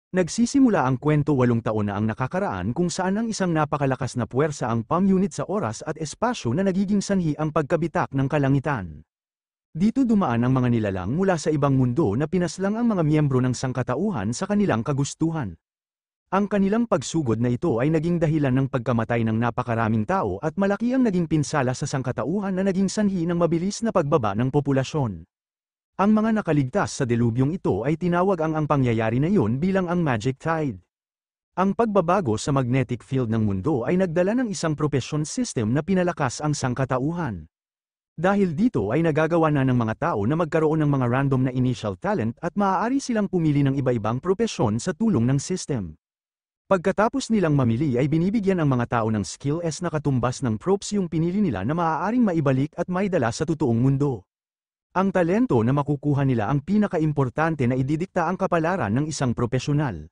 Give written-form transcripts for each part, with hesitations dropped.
Nagsisimula ang kwento 8 taon na ang nakakaraan kung saan ang isang napakalakas na puwersa ang PAM unit sa oras at espasyo na nagiging sanhi ang pagkabitak ng kalangitan. Dito dumaan ang mga nilalang mula sa ibang mundo na pinaslang ang mga miyembro ng sangkatauhan sa kanilang kagustuhan. Ang kanilang pagsugod na ito ay naging dahilan ng pagkamatay ng napakaraming tao at malaki ang naging pinsala sa sangkatauhan na naging sanhi ng mabilis na pagbaba ng populasyon. Ang mga nakaligtas sa delubyong ito ay tinawag ang pangyayari na iyon bilang ang Magic Tide. Ang pagbabago sa magnetic field ng mundo ay nagdala ng isang propulsion system na pinalakas ang sangkatauhan. Dahil dito ay nagagawa na ng mga tao na magkaroon ng mga random na initial talent at maaari silang pumili ng iba-ibang propesyon sa tulong ng system. Pagkatapos nilang mamili ay binibigyan ang mga tao ng skill na katumbas ng props yung pinili nila na maaaring maibalik at maidala sa totoong mundo. Ang talento na makukuha nila ang pinakaimportante na ididikta ang kapalaran ng isang propesyonal.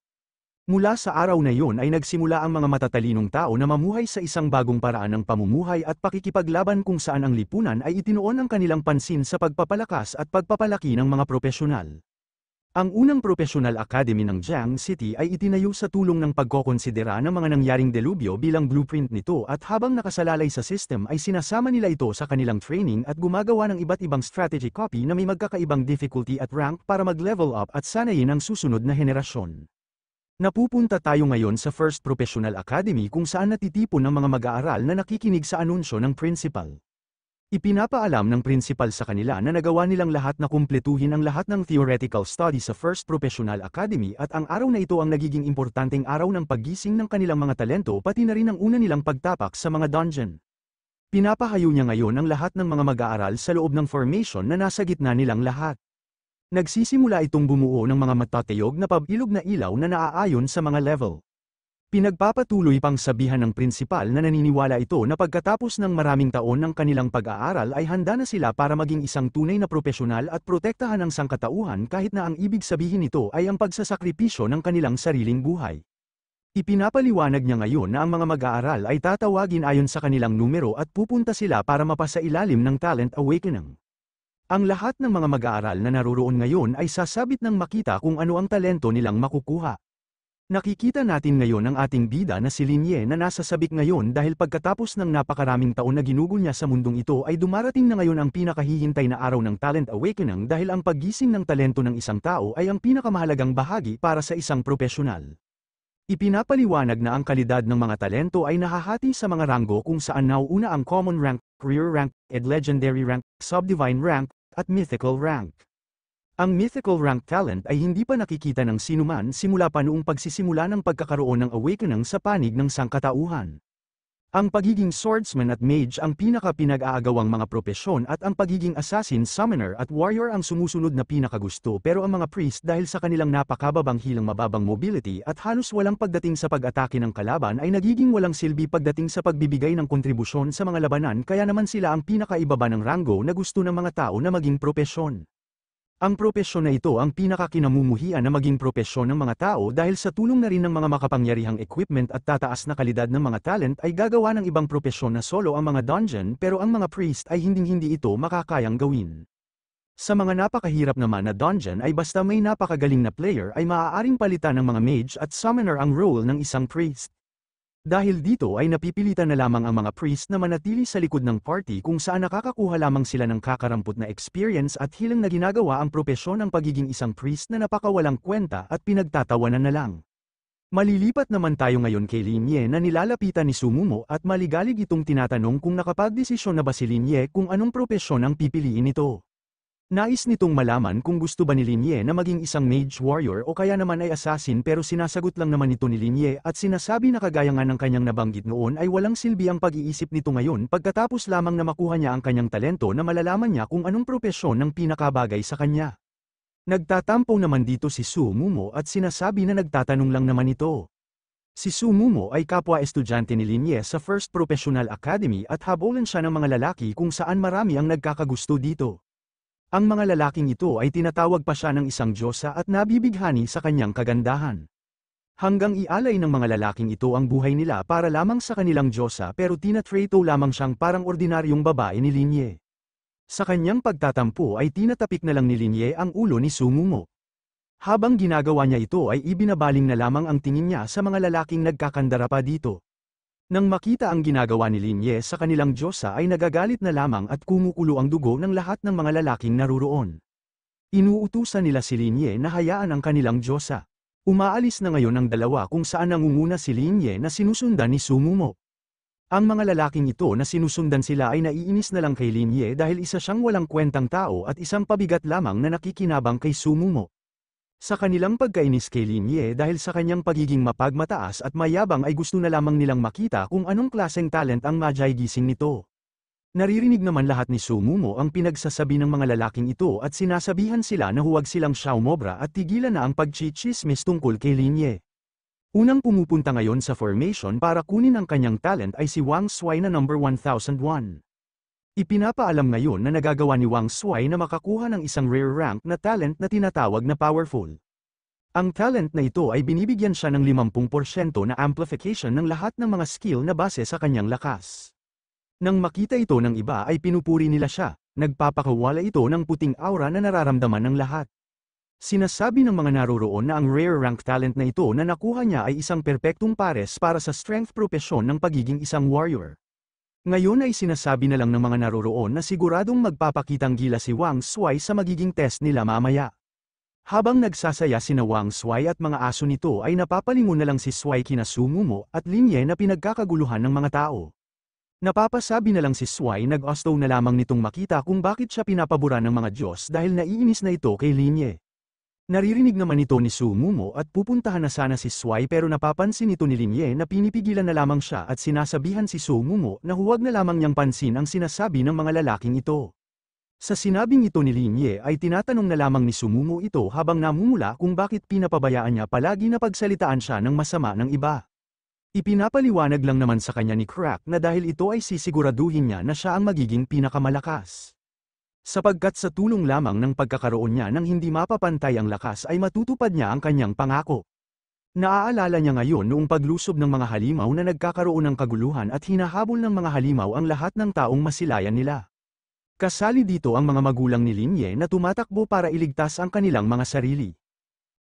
Mula sa araw na iyon ay nagsimula ang mga matatalinong tao na mamuhay sa isang bagong paraan ng pamumuhay at pakikipaglaban kung saan ang lipunan ay itinuon ang kanilang pansin sa pagpapalakas at pagpapalaki ng mga propesyonal. Ang unang Professional Academy ng Jiang City ay itinayo sa tulong ng pagkokonsidera ng mga nangyaring delubyo bilang blueprint nito at habang nakasalalay sa system ay sinasama nila ito sa kanilang training at gumagawa ng iba't ibang strategy copy na may magkakaibang difficulty at rank para mag-level up at sanayin ang susunod na henerasyon. Napupunta tayo ngayon sa First Professional Academy kung saan natitipon ng mga mag-aaral na nakikinig sa anunsyo ng principal. Ipinapaalam ng principal sa kanila na nagawa nilang lahat na kumpletuhin ang lahat ng theoretical study sa First Professional Academy at ang araw na ito ang nagiging importanteng araw ng paggising ng kanilang mga talento pati na rin ang una nilang pagtapak sa mga dungeon. Pinapahayo niya ngayon ang lahat ng mga mag-aaral sa loob ng formation na nasa gitna nilang lahat. Nagsisimula itong bumuo ng mga matatayog na pabilog na ilaw na naaayon sa mga level. Pinagpapatuloy pang sabihan ng prinsipal na naniniwala ito na pagkatapos ng maraming taon ng kanilang pag-aaral ay handa na sila para maging isang tunay na propesyonal at protektahan ang sangkatauhan kahit na ang ibig sabihin nito ay ang pagsasakripisyo ng kanilang sariling buhay. Ipinapaliwanag niya ngayon na ang mga mag-aaral ay tatawagin ayon sa kanilang numero at pupunta sila para mapasailalim ng Talent Awakening. Ang lahat ng mga mag-aaral na naroroon ngayon ay sasabit ng makita kung ano ang talento nilang makukuha. Nakikita natin ngayon ang ating bida na si Linye na nasa sabik ngayon dahil pagkatapos ng napakaraming taon na ginugol niya sa mundong ito ay dumarating na ngayon ang pinakahihintay na araw ng Talent Awakening dahil ang paggising ng talento ng isang tao ay ang pinakamahalagang bahagi para sa isang propesyonal. Ipinapaliwanag na ang kalidad ng mga talento ay nahahati sa mga ranggo kung saan nauuna ang Common Rank, Career Rank, Legendary Rank, Subdivine Rank, at Mythical Rank. Ang mythical rank talent ay hindi pa nakikita ng sinuman simula pa noong pagsisimula ng pagkakaroon ng awakening sa panig ng sangkatauhan. Ang pagiging swordsman at mage ang pinaka-pinag-aagawang mga propesyon at ang pagiging assassin, summoner at warrior ang sumusunod na pinakagusto pero ang mga priest dahil sa kanilang napakababang hilang mababang mobility at halos walang pagdating sa pag-atake ng kalaban ay nagiging walang silbi pagdating sa pagbibigay ng kontribusyon sa mga labanan kaya naman sila ang pinakaibaba ng ranggo na gusto ng mga tao na maging propesyon. Ang propesyon na ito ang pinakakinamumuhian na maging propesyon ng mga tao dahil sa tulong na rin ng mga makapangyarihang equipment at tataas na kalidad ng mga talent ay gagawa ng ibang propesyon na solo ang mga dungeon pero ang mga priest ay hinding-hindi ito makakayang gawin. Sa mga napakahirap naman na dungeon ay basta may napakagaling na player ay maaaring palitan ng mga mage at summoner ang role ng isang priest. Dahil dito ay napipilitan na lamang ang mga priest na manatili sa likod ng party kung saan nakakakuha lamang sila ng kakarampot na experience at hilang na ginagawa ang propesyon ng pagiging isang priest na napakawalang kwenta at pinagtatawanan na lang. Malilipat naman tayo ngayon kay Linye na nilalapitan ni Sumumo at maligalig itong tinatanong kung nakapagdesisyon na ba si Linye kung anong propesyon ang pipiliin nito. Nais nitong malaman kung gusto ba ni Linye na maging isang mage warrior o kaya naman ay assassin pero sinasagot lang naman ito ni Linye at sinasabi na kagaya nga ng kanyang nabanggit noon ay walang silbi ang pag-iisip nito ngayon pagkatapos lamang na makuha niya ang kanyang talento na malalaman niya kung anong propesyon ang pinakabagay sa kanya. Nagtatampo naman dito si Sumumo at sinasabi na nagtatanong lang naman ito. Si Sumumo ay kapwa-estudyante ni Linye sa First Professional Academy at habolan siya ng mga lalaki kung saan marami ang nagkakagusto dito. Ang mga lalaking ito ay tinatawag pa siya ng isang diyosa at nabibighani sa kanyang kagandahan. Hanggang ialay ng mga lalaking ito ang buhay nila para lamang sa kanilang diyosa pero tinatrato lamang siyang parang ordinaryong babae ni Linye. Sa kanyang pagtatampo ay tinatapik na lang ni Linye ang ulo ni Sumumo. Habang ginagawa niya ito ay ibinabaling na lamang ang tingin niya sa mga lalaking nagkakandara pa dito. Nang makita ang ginagawa ni Linye sa kanilang diyosa ay nagagalit na lamang at kumukulo ang dugo ng lahat ng mga lalaking naruroon. Inuutusan nila si Linye na hayaan ang kanilang diyosa. Umaalis na ngayon ang dalawa kung saan nangunguna si Linye na sinusundan ni Sumumo. Ang mga lalaking ito na sinusundan sila ay naiinis na lang kay Linye dahil isa siyang walang kwentang tao at isang pabigat lamang na nakikinabang kay Sumumo. Sa kanilang pagkainis kay Linye dahil sa kanyang pagiging mapagmataas at mayabang ay gusto na lamang nilang makita kung anong klaseng talent ang Majay gising nito. Naririnig naman lahat ni Sumumo ang pinagsasabi ng mga lalaking ito at sinasabihan sila na huwag silang siyawmobra at tigilan na ang pagchichismis tungkol kay Linye. Unang pumupunta ngayon sa formation para kunin ang kanyang talent ay si Wang Shuai na number 1001. Ipinapaalam ngayon na nagagawa ni Wang Shuai na makakuha ng isang rare rank na talent na tinatawag na powerful. Ang talent na ito ay binibigyan siya ng 50% na amplification ng lahat ng mga skill na base sa kanyang lakas. Nang makita ito ng iba ay pinupuri nila siya, nagpapakawala ito ng puting aura na nararamdaman ng lahat. Sinasabi ng mga naroroon na ang rare rank talent na ito na nakuha niya ay isang perpektong pares para sa strength propesyon ng pagiging isang warrior. Ngayon ay sinasabi na lang ng mga naroroon na siguradong magpapakitang gila si Wang Shuai sa magiging test nila mamaya. Habang nagsasaya sina Wang Shuai at mga aso nito ay napapalingon na lang si Shuai kina Sumumo at Linye na pinagkakaguluhan ng mga tao. Napapasabi na lang si Shuai nag-gusto na lamang nitong makita kung bakit siya pinapabura ng mga Diyos dahil naiinis na ito kay Linye. Naririnig naman ito ni Sumumo at pupuntahan na sana si Shuai pero napapansin ito ni Linye na pinipigilan na lamang siya at sinasabihan si Sumumo na huwag na lamang niyang pansin ang sinasabi ng mga lalaking ito. Sa sinabing ito ni Linye ay tinatanong na lamang ni Sumumo ito habang namumula kung bakit pinapabayaan niya palagi na pagsalitaan siya ng masama ng iba. Ipinapaliwanag lang naman sa kanya ni Crack na dahil ito ay sisiguraduhin niya na siya ang magiging pinakamalakas. Sapagkat sa tulong lamang ng pagkakaroon niya ng hindi mapapantay ang lakas ay matutupad niya ang kanyang pangako. Naaalala niya ngayon noong paglusob ng mga halimaw na nagkakaroon ng kaguluhan at hinahabol ng mga halimaw ang lahat ng taong masilayan nila. Kasali dito ang mga magulang ni Linye na tumatakbo para iligtas ang kanilang mga sarili.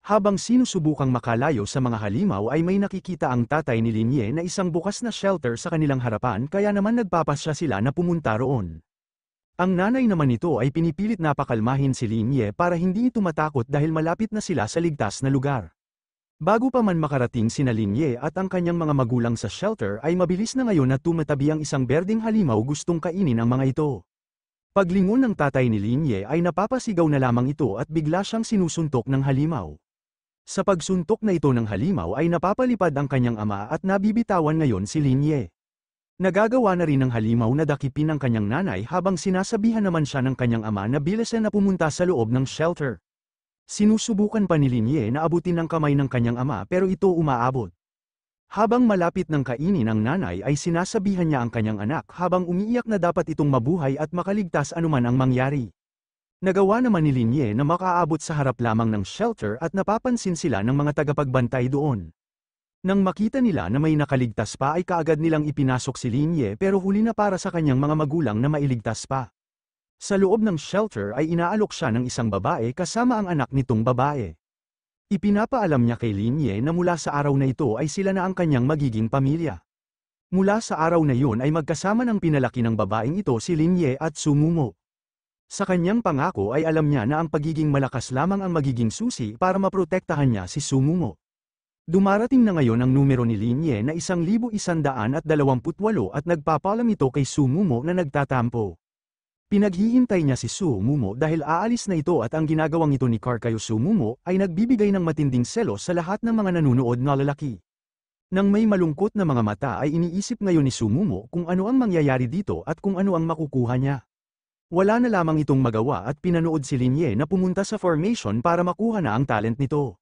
Habang sinusubukang makalayo sa mga halimaw ay may nakikita ang tatay ni Linye na isang bukas na shelter sa kanilang harapan kaya naman nagpapasya sila na pumunta roon. Ang nanay naman nito ay pinipilit na pakalmahin si Linye para hindi ito matakot dahil malapit na sila sa ligtas na lugar. Bago pa man makarating sina Linye at ang kanyang mga magulang sa shelter ay mabilis na ngayon na tumatabi ang isang berdeng halimaw gustong kainin ang mga ito. Paglingon ng tatay ni Linye ay napapasigaw na lamang ito at bigla siyang sinusuntok ng halimaw. Sa pagsuntok na ito ng halimaw ay napapalipad ang kanyang ama at nabibitawan ngayon si Linye. Nagagawa na rin ng halimaw na dakipin ang kanyang nanay habang sinasabihan naman siya ng kanyang ama na bilisan na pumunta sa loob ng shelter. Sinusubukan pa ni Linye na abutin ang kamay ng kanyang ama pero ito umaabot. Habang malapit ng kainin ang nanay ay sinasabihan niya ang kanyang anak habang umiiyak na dapat itong mabuhay at makaligtas anuman ang mangyari. Nagawa naman ni Linye na makaabot sa harap lamang ng shelter at napapansin sila ng mga tagapagbantay doon. Nang makita nila na may nakaligtas pa ay kaagad nilang ipinasok si Linye pero huli na para sa kanyang mga magulang na mailigtas pa. Sa loob ng shelter ay inaalok siya ng isang babae kasama ang anak nitong babae. Ipinapaalam niya kay Linye na mula sa araw na ito ay sila na ang kanyang magiging pamilya. Mula sa araw na yun ay magkasama ng pinalaki ng babaeng ito si Linye at Sumumo. Sa kanyang pangako ay alam niya na ang pagiging malakas lamang ang magiging susi para maprotektahan niya si Sumumo. Dumarating na ngayon ang numero ni Linye na 1,128 at nagpapalam ito kay Sumumo na nagtatampo. Pinaghihintay niya si Sumumo dahil aalis na ito at ang ginagawang ito ni Karkayo Sumumo ay nagbibigay ng matinding selos sa lahat ng mga nanunood na lalaki. Nang may malungkot na mga mata ay iniisip ngayon ni Sumumo kung ano ang mangyayari dito at kung ano ang makukuha niya. Wala na lamang itong magawa at pinanood si Linye na pumunta sa formation para makuha na ang talent nito.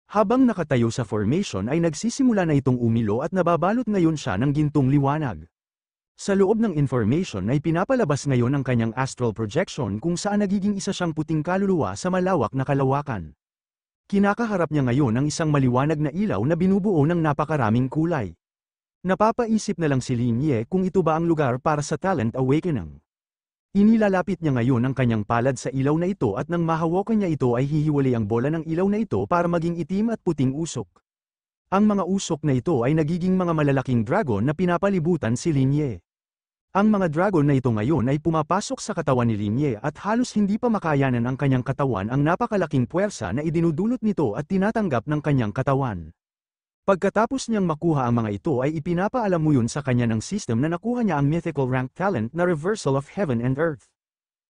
Habang nakatayo sa formation ay nagsisimula na itong umilo at nababalot ngayon siya ng gintong liwanag. Sa loob ng information ay pinapalabas ngayon ang kanyang astral projection kung saan nagiging isa siyang puting kaluluwa sa malawak na kalawakan. Kinakaharap niya ngayon ang isang maliwanag na ilaw na binubuo ng napakaraming kulay. Napapaisip na lang si Linye kung ito ba ang lugar para sa talent awakening. Inilalapit niya ngayon ang kanyang palad sa ilaw na ito at nang mahawakan niya ito ay hihiwalay ang bola ng ilaw na ito para maging itim at puting usok. Ang mga usok na ito ay nagiging mga malalaking dragon na pinapalibutan si Linye. Ang mga dragon na ito ngayon ay pumapasok sa katawan ni Linye at halos hindi pa makayanan ang kanyang katawan ang napakalaking puwersa na idinudulot nito at tinatanggap ng kanyang katawan. Pagkatapos niyang makuha ang mga ito ay ipinapaalam mo yun sa kanya ng system na nakuha niya ang mythical rank talent na Reversal of Heaven and Earth.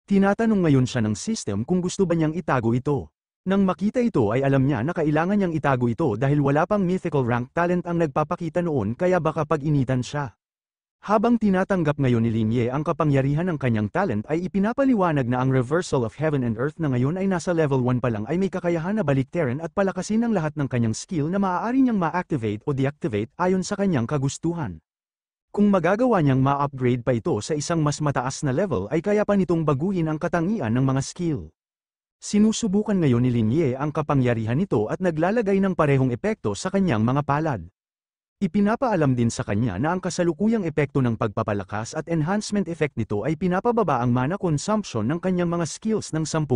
Tinatanong ngayon siya ng system kung gusto ba niyang itago ito. Nang makita ito ay alam niya na kailangan niyang itago ito dahil wala pang mythical rank talent ang nagpapakita noon kaya baka pag-initan siya. Habang tinatanggap ngayon ni Linye ang kapangyarihan ng kanyang talent ay ipinapaliwanag na ang Reversal of Heaven and Earth na ngayon ay nasa level 1 pa lang ay may kakayahan na baliktarin at palakasin ang lahat ng kanyang skill na maaari niyang ma-activate o deactivate ayon sa kanyang kagustuhan. Kung magagawa niyang ma-upgrade pa ito sa isang mas mataas na level ay kaya pa nitong baguhin ang katangian ng mga skill. Sinusubukan ngayon ni Linye ang kapangyarihan nito at naglalagay ng parehong epekto sa kanyang mga palad. Ipinapaalam din sa kanya na ang kasalukuyang epekto ng pagpapalakas at enhancement effect nito ay pinapababa ang mana consumption ng kanyang mga skills ng 10%.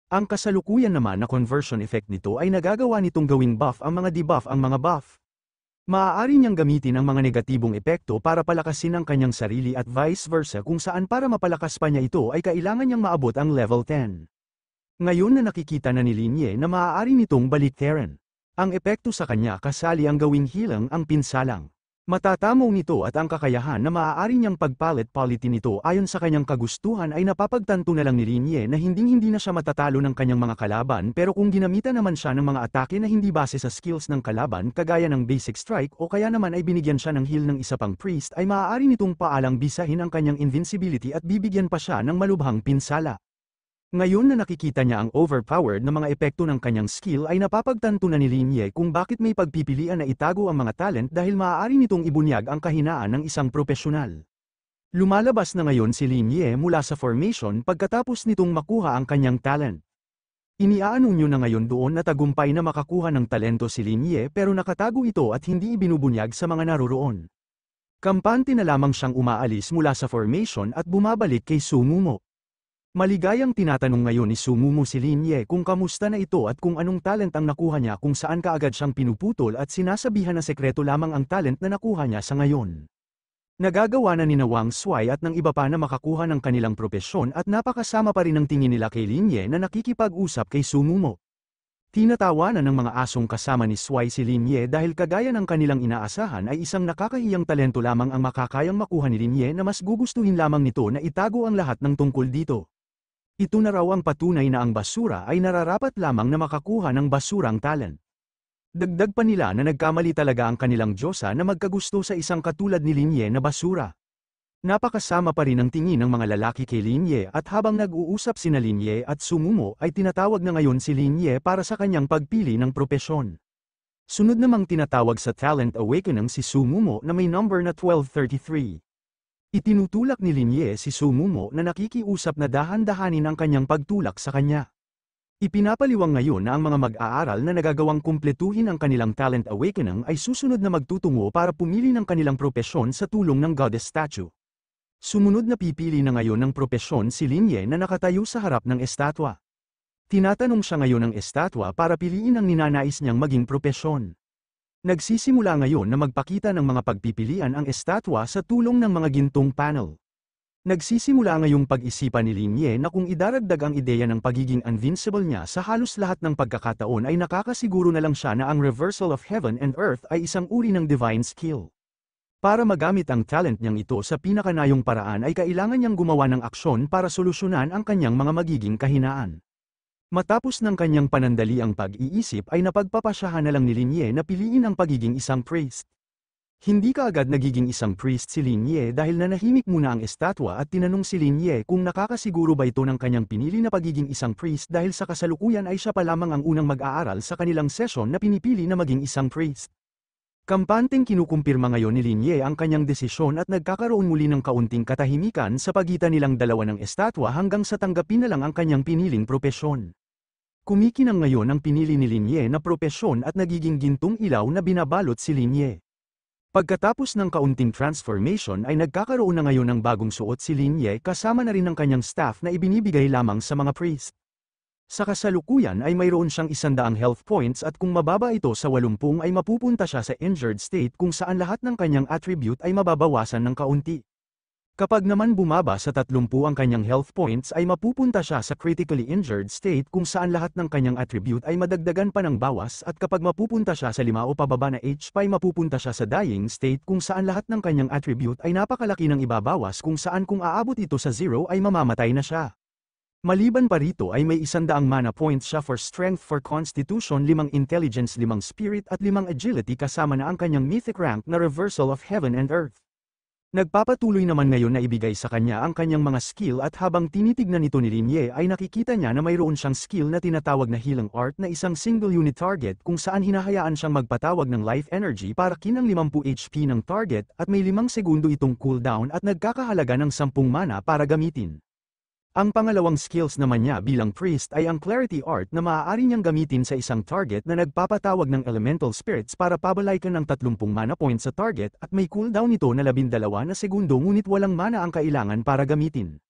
Ang kasalukuyan naman na conversion effect nito ay nagagawa nitong gawing buff ang mga debuff ang mga buff. Maaari niyang gamitin ang mga negatibong epekto para palakasin ang kanyang sarili at vice versa kung saan para mapalakas pa niya ito ay kailangan niyang maabot ang level 10. Ngayon na nakikita na ni Linye na maaari nitong baliktarin. Ang epekto sa kanya kasali ang gawing hilang ang pinsalang. Matatamo nito at ang kakayahan na maaari niyang pagpalit-palitin nito ayon sa kanyang kagustuhan ay napapagtanto na lang ni Linye na hindi na siya matatalo ng kanyang mga kalaban pero kung ginamitan naman siya ng mga atake na hindi base sa skills ng kalaban kagaya ng basic strike o kaya naman ay binigyan siya ng heal ng isa pang priest ay maaari nitong paalang bisahin ang kanyang invincibility at bibigyan pa siya ng malubhang pinsala. Ngayon na nakikita niya ang overpowered na mga epekto ng kanyang skill ay napapagtanto na ni Linye kung bakit may pagpipilian na itago ang mga talent dahil maaari nitong ibunyag ang kahinaan ng isang propesyonal. Lumalabas na ngayon si Linye mula sa formation pagkatapos nitong makuha ang kanyang talent. Iniaanunsyo na ngayon doon na tagumpay na makakuha ng talento si Linye pero nakatago ito at hindi ibinubunyag sa mga naroroon. Kampante na lamang siyang umaalis mula sa formation at bumabalik kay Sumumo. Maligayang tinatanong ngayon ni Sumumo si Linye kung kamusta na ito at kung anong talent ang nakuha niya kung saan kaagad siyang pinuputol at sinasabihan na sekreto lamang ang talent na nakuha niya sa ngayon. Nagagawa na ni Wang Shuai at ng iba pa na makakuha ng kanilang propesyon at napakasama pa rin ang tingin nila kay Linye na nakikipag-usap kay Sumumo. Tinatawanan ng mga asong kasama ni Shuai si Linye dahil kagaya ng kanilang inaasahan ay isang nakakahiyang talento lamang ang makakayang makuha ni Linye na mas gugustuhin lamang nito na itago ang lahat ng tungkol dito. Ito na raw ang patunay na ang basura ay nararapat lamang na makakuha ng basurang talent. Dagdag pa nila na nagkamali talaga ang kanilang Diyosa na magkagusto sa isang katulad ni Linye na basura. Napakasama pa rin ang tingin ng mga lalaki kay Linye at habang nag-uusap sina Linye at Sumumo ay tinatawag na ngayon si Linye para sa kanyang pagpili ng propesyon. Sunod namang tinatawag sa Talent Awakening si Sumumo na may number na 1233. Itinutulak ni Linye si Sumumo na nakikiusap na dahan-dahanin ang kanyang pagtulak sa kanya. Ipinapaliwang ngayon na ang mga mag-aaral na nagagawang kumpletuhin ang kanilang Talent Awakening ay susunod na magtutungo para pumili ng kanilang propesyon sa tulong ng Goddess Statue. Sumunod na pipili na ngayon ng propesyon si Linye na nakatayo sa harap ng estatwa. Tinatanong siya ngayon ng estatwa para piliin ang ninanais niyang maging propesyon. Nagsisimula ngayon na magpakita ng mga pagpipilian ang estatwa sa tulong ng mga gintong panel. Nagsisimula ngayong pag-isipan ni Linye na kung idaragdag ang ideya ng pagiging invincible niya sa halos lahat ng pagkakataon ay nakakasiguro na lang siya na ang Reversal of Heaven and Earth ay isang uri ng divine skill. Para magamit ang talent niyang ito sa pinakanayong paraan ay kailangan niyang gumawa ng aksyon para solusyonan ang kanyang mga magiging kahinaan. Matapos ng kanyang panandaliang pag-iisip ay napagpapasyahan na lang ni Linye na piliin ang pagiging isang priest. Hindi kaagad nagiging isang priest si Linye dahil nanahimik muna ang estatwa at tinanong si Linye kung nakakasiguro ba ito ng kanyang pinili na pagiging isang priest dahil sa kasalukuyan ay siya pa lamang ang unang mag-aaral sa kanilang session na pinipili na maging isang priest. Kampanteng kinukumpirma ngayon ni Linye ang kanyang desisyon at nagkakaroon muli ng kaunting katahimikan sa pagitan nilang dalawa ng estatwa hanggang sa tanggapin na lang ang kanyang piniling propesyon. Kumikinang ngayon ang pinili ni Linye na propesyon at nagiging gintong ilaw na binabalot si Linye. Pagkatapos ng kaunting transformation ay nagkakaroon na ngayon ng bagong suot si Lin Ye kasama na rin ng kanyang staff na ibinibigay lamang sa mga priest. Sa kasalukuyan ay mayroon siyang 100 health points at kung mababa ito sa 80 ay mapupunta siya sa injured state kung saan lahat ng kanyang attribute ay mababawasan ng kaunti. Kapag naman bumaba sa 30 ang kanyang health points ay mapupunta siya sa critically injured state kung saan lahat ng kanyang attribute ay madagdagan pa ng bawas at kapag mapupunta siya sa 5 o pababa na HP ay mapupunta siya sa dying state kung saan lahat ng kanyang attribute ay napakalaki ng ibabawas kung saan kung aabot ito sa 0 ay mamamatay na siya. Maliban pa rito ay may 100 mana points siya for strength, for constitution, 5 intelligence, 5 spirit at 5 agility kasama na ang kanyang mythic rank na reversal of heaven and earth. Nagpapatuloy naman ngayon na ibigay sa kanya ang kanyang mga skill at habang tinitignan ito ni Lin Ye ay nakikita niya na mayroon siyang skill na tinatawag na healing art na isang single unit target kung saan hinahayaan siyang magpatawag ng life energy para kinang 50 HP ng target at may 5 segundo itong cooldown at nagkakahalaga ng 10 mana para gamitin. Ang pangalawang skills naman niya bilang priest ay ang Clarity Art na maaari niyang gamitin sa isang target na nagpapatawag ng elemental spirits para pabalaykan ng 30 mana points sa target at may cooldown nito na 12 na segundo ngunit walang mana ang kailangan para gamitin.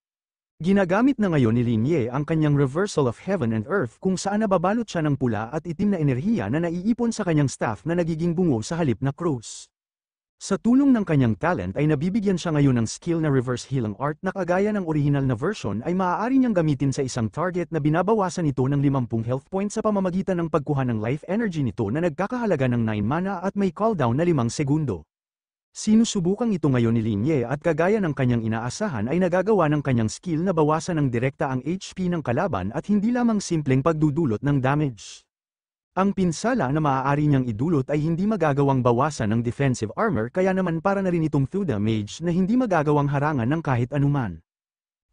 Ginagamit na ngayon ni Lin Ye ang kanyang Reversal of Heaven and Earth kung saan nababalot siya ng pula at itim na enerhiya na naiipon sa kanyang staff na nagiging bungo sa halip na krus. Sa tulong ng kanyang talent ay nabibigyan siya ngayon ng skill na Reverse Healing Art na kagaya ng original na version ay maaari niyang gamitin sa isang target na binabawasan ito ng 50 health points sa pamamagitan ng pagkuha ng life energy nito na nagkakahalaga ng 9 mana at may cooldown na 5 segundo. Sinusubukan ito ngayon ni Lin Ye at kagaya ng kanyang inaasahan ay nagagawa ng kanyang skill na bawasan ng direkta ang HP ng kalaban at hindi lamang simpleng pagdudulot ng damage. Ang pinsala na maaari niyang idulot ay hindi magagawang bawasan ng defensive armor kaya naman para na rin itong Thuda Mage na hindi magagawang harangan ng kahit anuman.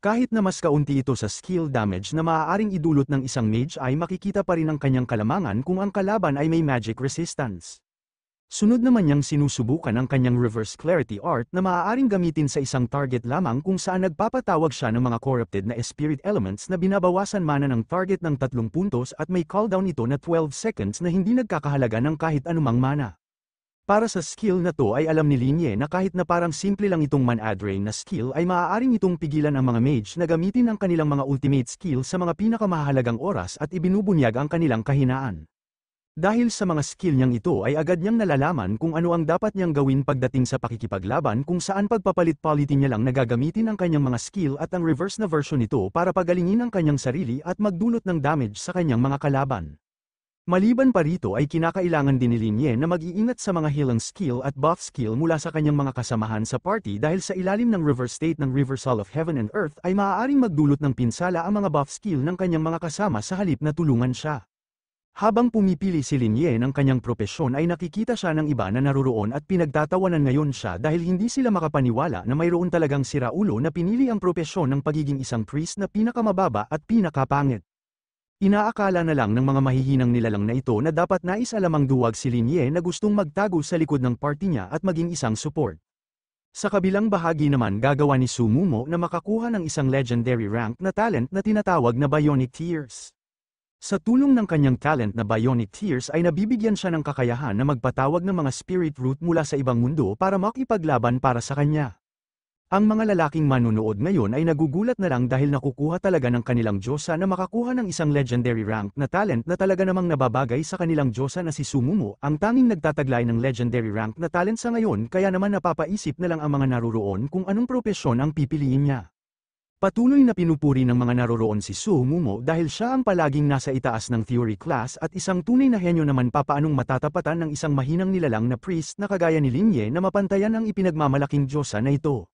Kahit na mas kaunti ito sa skill damage na maaaring idulot ng isang mage ay makikita pa rin ang kanyang kalamangan kung ang kalaban ay may magic resistance. Sunod naman niyang sinusubukan ang kanyang Reverse Clarity Art na maaaring gamitin sa isang target lamang kung saan nagpapatawag siya ng mga corrupted na spirit elements na binabawasan mana ng target ng 3 puntos at may cooldown ito na 12 seconds na hindi nagkakahalaga ng kahit anumang mana. Para sa skill na to ay alam ni Lin Ye na kahit na parang simple lang itong man-add rain na skill ay maaaring itong pigilan ang mga mage na gamitin ang kanilang mga ultimate skill sa mga pinakamahalagang oras at ibinubunyag ang kanilang kahinaan. Dahil sa mga skill niyang ito ay agad niyang nalalaman kung ano ang dapat niyang gawin pagdating sa pakikipaglaban kung saan pagpapalit-palitin niya lang nagagamitin ang kanyang mga skill at ang reverse na version nito para pagalingin ang kanyang sarili at magdulot ng damage sa kanyang mga kalaban. Maliban pa rito ay kinakailangan din ni Lin Ye na mag-iingat sa mga healing skill at buff skill mula sa kanyang mga kasamahan sa party dahil sa ilalim ng reverse state ng Reversal of Heaven and Earth ay maaaring magdulot ng pinsala ang mga buff skill ng kanyang mga kasama sa halip na tulungan siya. Habang pumipili si Lin Ye ng kanyang propesyon ay nakikita siya ng iba na naroroon at pinagtatawanan ngayon siya dahil hindi sila makapaniwala na mayroon talagang siraulo na pinili ang propesyon ng pagiging isang priest na pinakamababa at pinakapangit. Inaakala na lang ng mga mahihinang nilalang na ito na dapat naisalamang duwag si Lin Ye na gustong magtago sa likod ng party niya at maging isang support. Sa kabilang bahagi naman gagawa ni Su Mumo na makakuha ng isang legendary rank na talent na tinatawag na Bionic Tears. Sa tulong ng kanyang talent na Bionic Tears ay nabibigyan siya ng kakayahan na magpatawag ng mga spirit root mula sa ibang mundo para makipaglaban para sa kanya. Ang mga lalaking manunood ngayon ay nagugulat na lang dahil nakukuha talaga ng kanilang diyosa na makakuha ng isang legendary rank na talent na talaga namang nababagay sa kanilang diyosa na si Su Mumo, ang tanging nagtataglay ng legendary rank na talent sa ngayon kaya naman napapaisip na lang ang mga naroroon kung anong propesyon ang pipiliin niya. Patuloy na pinupuri ng mga naroroon si Su Mumo dahil siya ang palaging nasa itaas ng theory class at isang tunay na henyo naman papaanong matatapatan ng isang mahinang nilalang na priest na kagaya ni Lin Ye na mapantayan ang ipinagmamalaking diyosa na ito.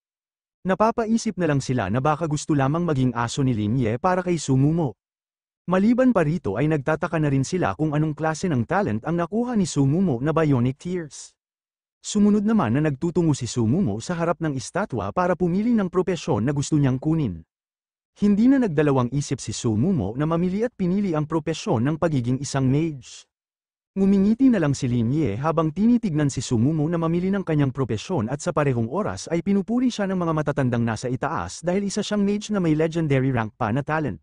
Napapaisip na lang sila na baka gusto lamang maging aso ni Lin Ye para kay Su Mumo. Maliban pa rito ay nagtataka na rin sila kung anong klase ng talent ang nakuha ni Su Mumo na Bionic Tears. Sumunod naman na nagtutungo si Su Mumo sa harap ng estatwa para pumili ng propesyon na gusto niyang kunin. Hindi na nagdalawang isip si Su Mumo na mamili at pinili ang propesyon ng pagiging isang mage. Ngumingiti na lang si Lin Ye habang tinitignan si Su Mumo na mamili ng kanyang propesyon at sa parehong oras ay pinupuri siya ng mga matatandang nasa itaas dahil isa siyang mage na may legendary rank pa na talent.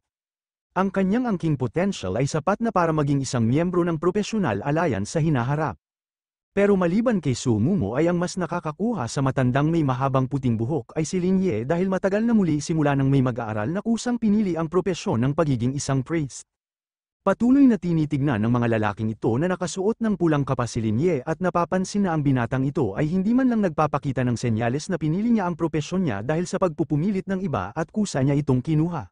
Ang kanyang angking potential ay sapat na para maging isang miyembro ng professional alliance sa hinaharap. Pero maliban kay Sumumo ay ang mas nakakakuha sa matandang may mahabang puting buhok ay si Lin Ye dahil matagal na muli simula nang may mag-aaral na kusang pinili ang propesyon ng pagiging isang priest. Patuloy na tinitignan ng mga lalaking ito na nakasuot ng pulang kapas si Lin Ye at napapansin na ang binatang ito ay hindi man lang nagpapakita ng senyales na pinili niya ang propesyon niya dahil sa pagpupumilit ng iba at kusa niya itong kinuha.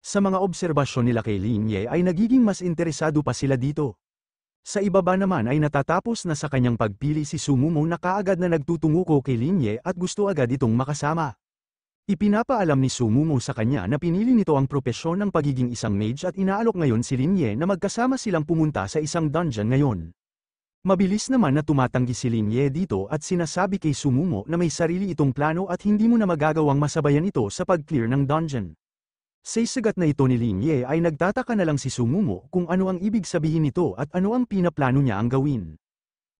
Sa mga obserbasyon nila kay Lin Ye ay nagiging mas interesado pa sila dito. Sa ibaba naman ay natatapos na sa kanyang pagpili si Sumumo na kaagad na nagtutunguko kay Lin Ye at gusto agad itong makasama. Ipinapaalam ni Sumumo sa kanya na pinili nito ang propesyon ng pagiging isang mage at inaalok ngayon si Lin Ye na magkasama silang pumunta sa isang dungeon ngayon. Mabilis naman na tumatanggi si Lin Ye dito at sinasabi kay Sumumo na may sarili itong plano at hindi mo na magagawang masabayan ito sa pag-clear ng dungeon. Sa sagat na ito ni Lin Ye ay nagtataka na lang si Sumumo kung ano ang ibig sabihin nito at ano ang pinaplano niya ang gawin.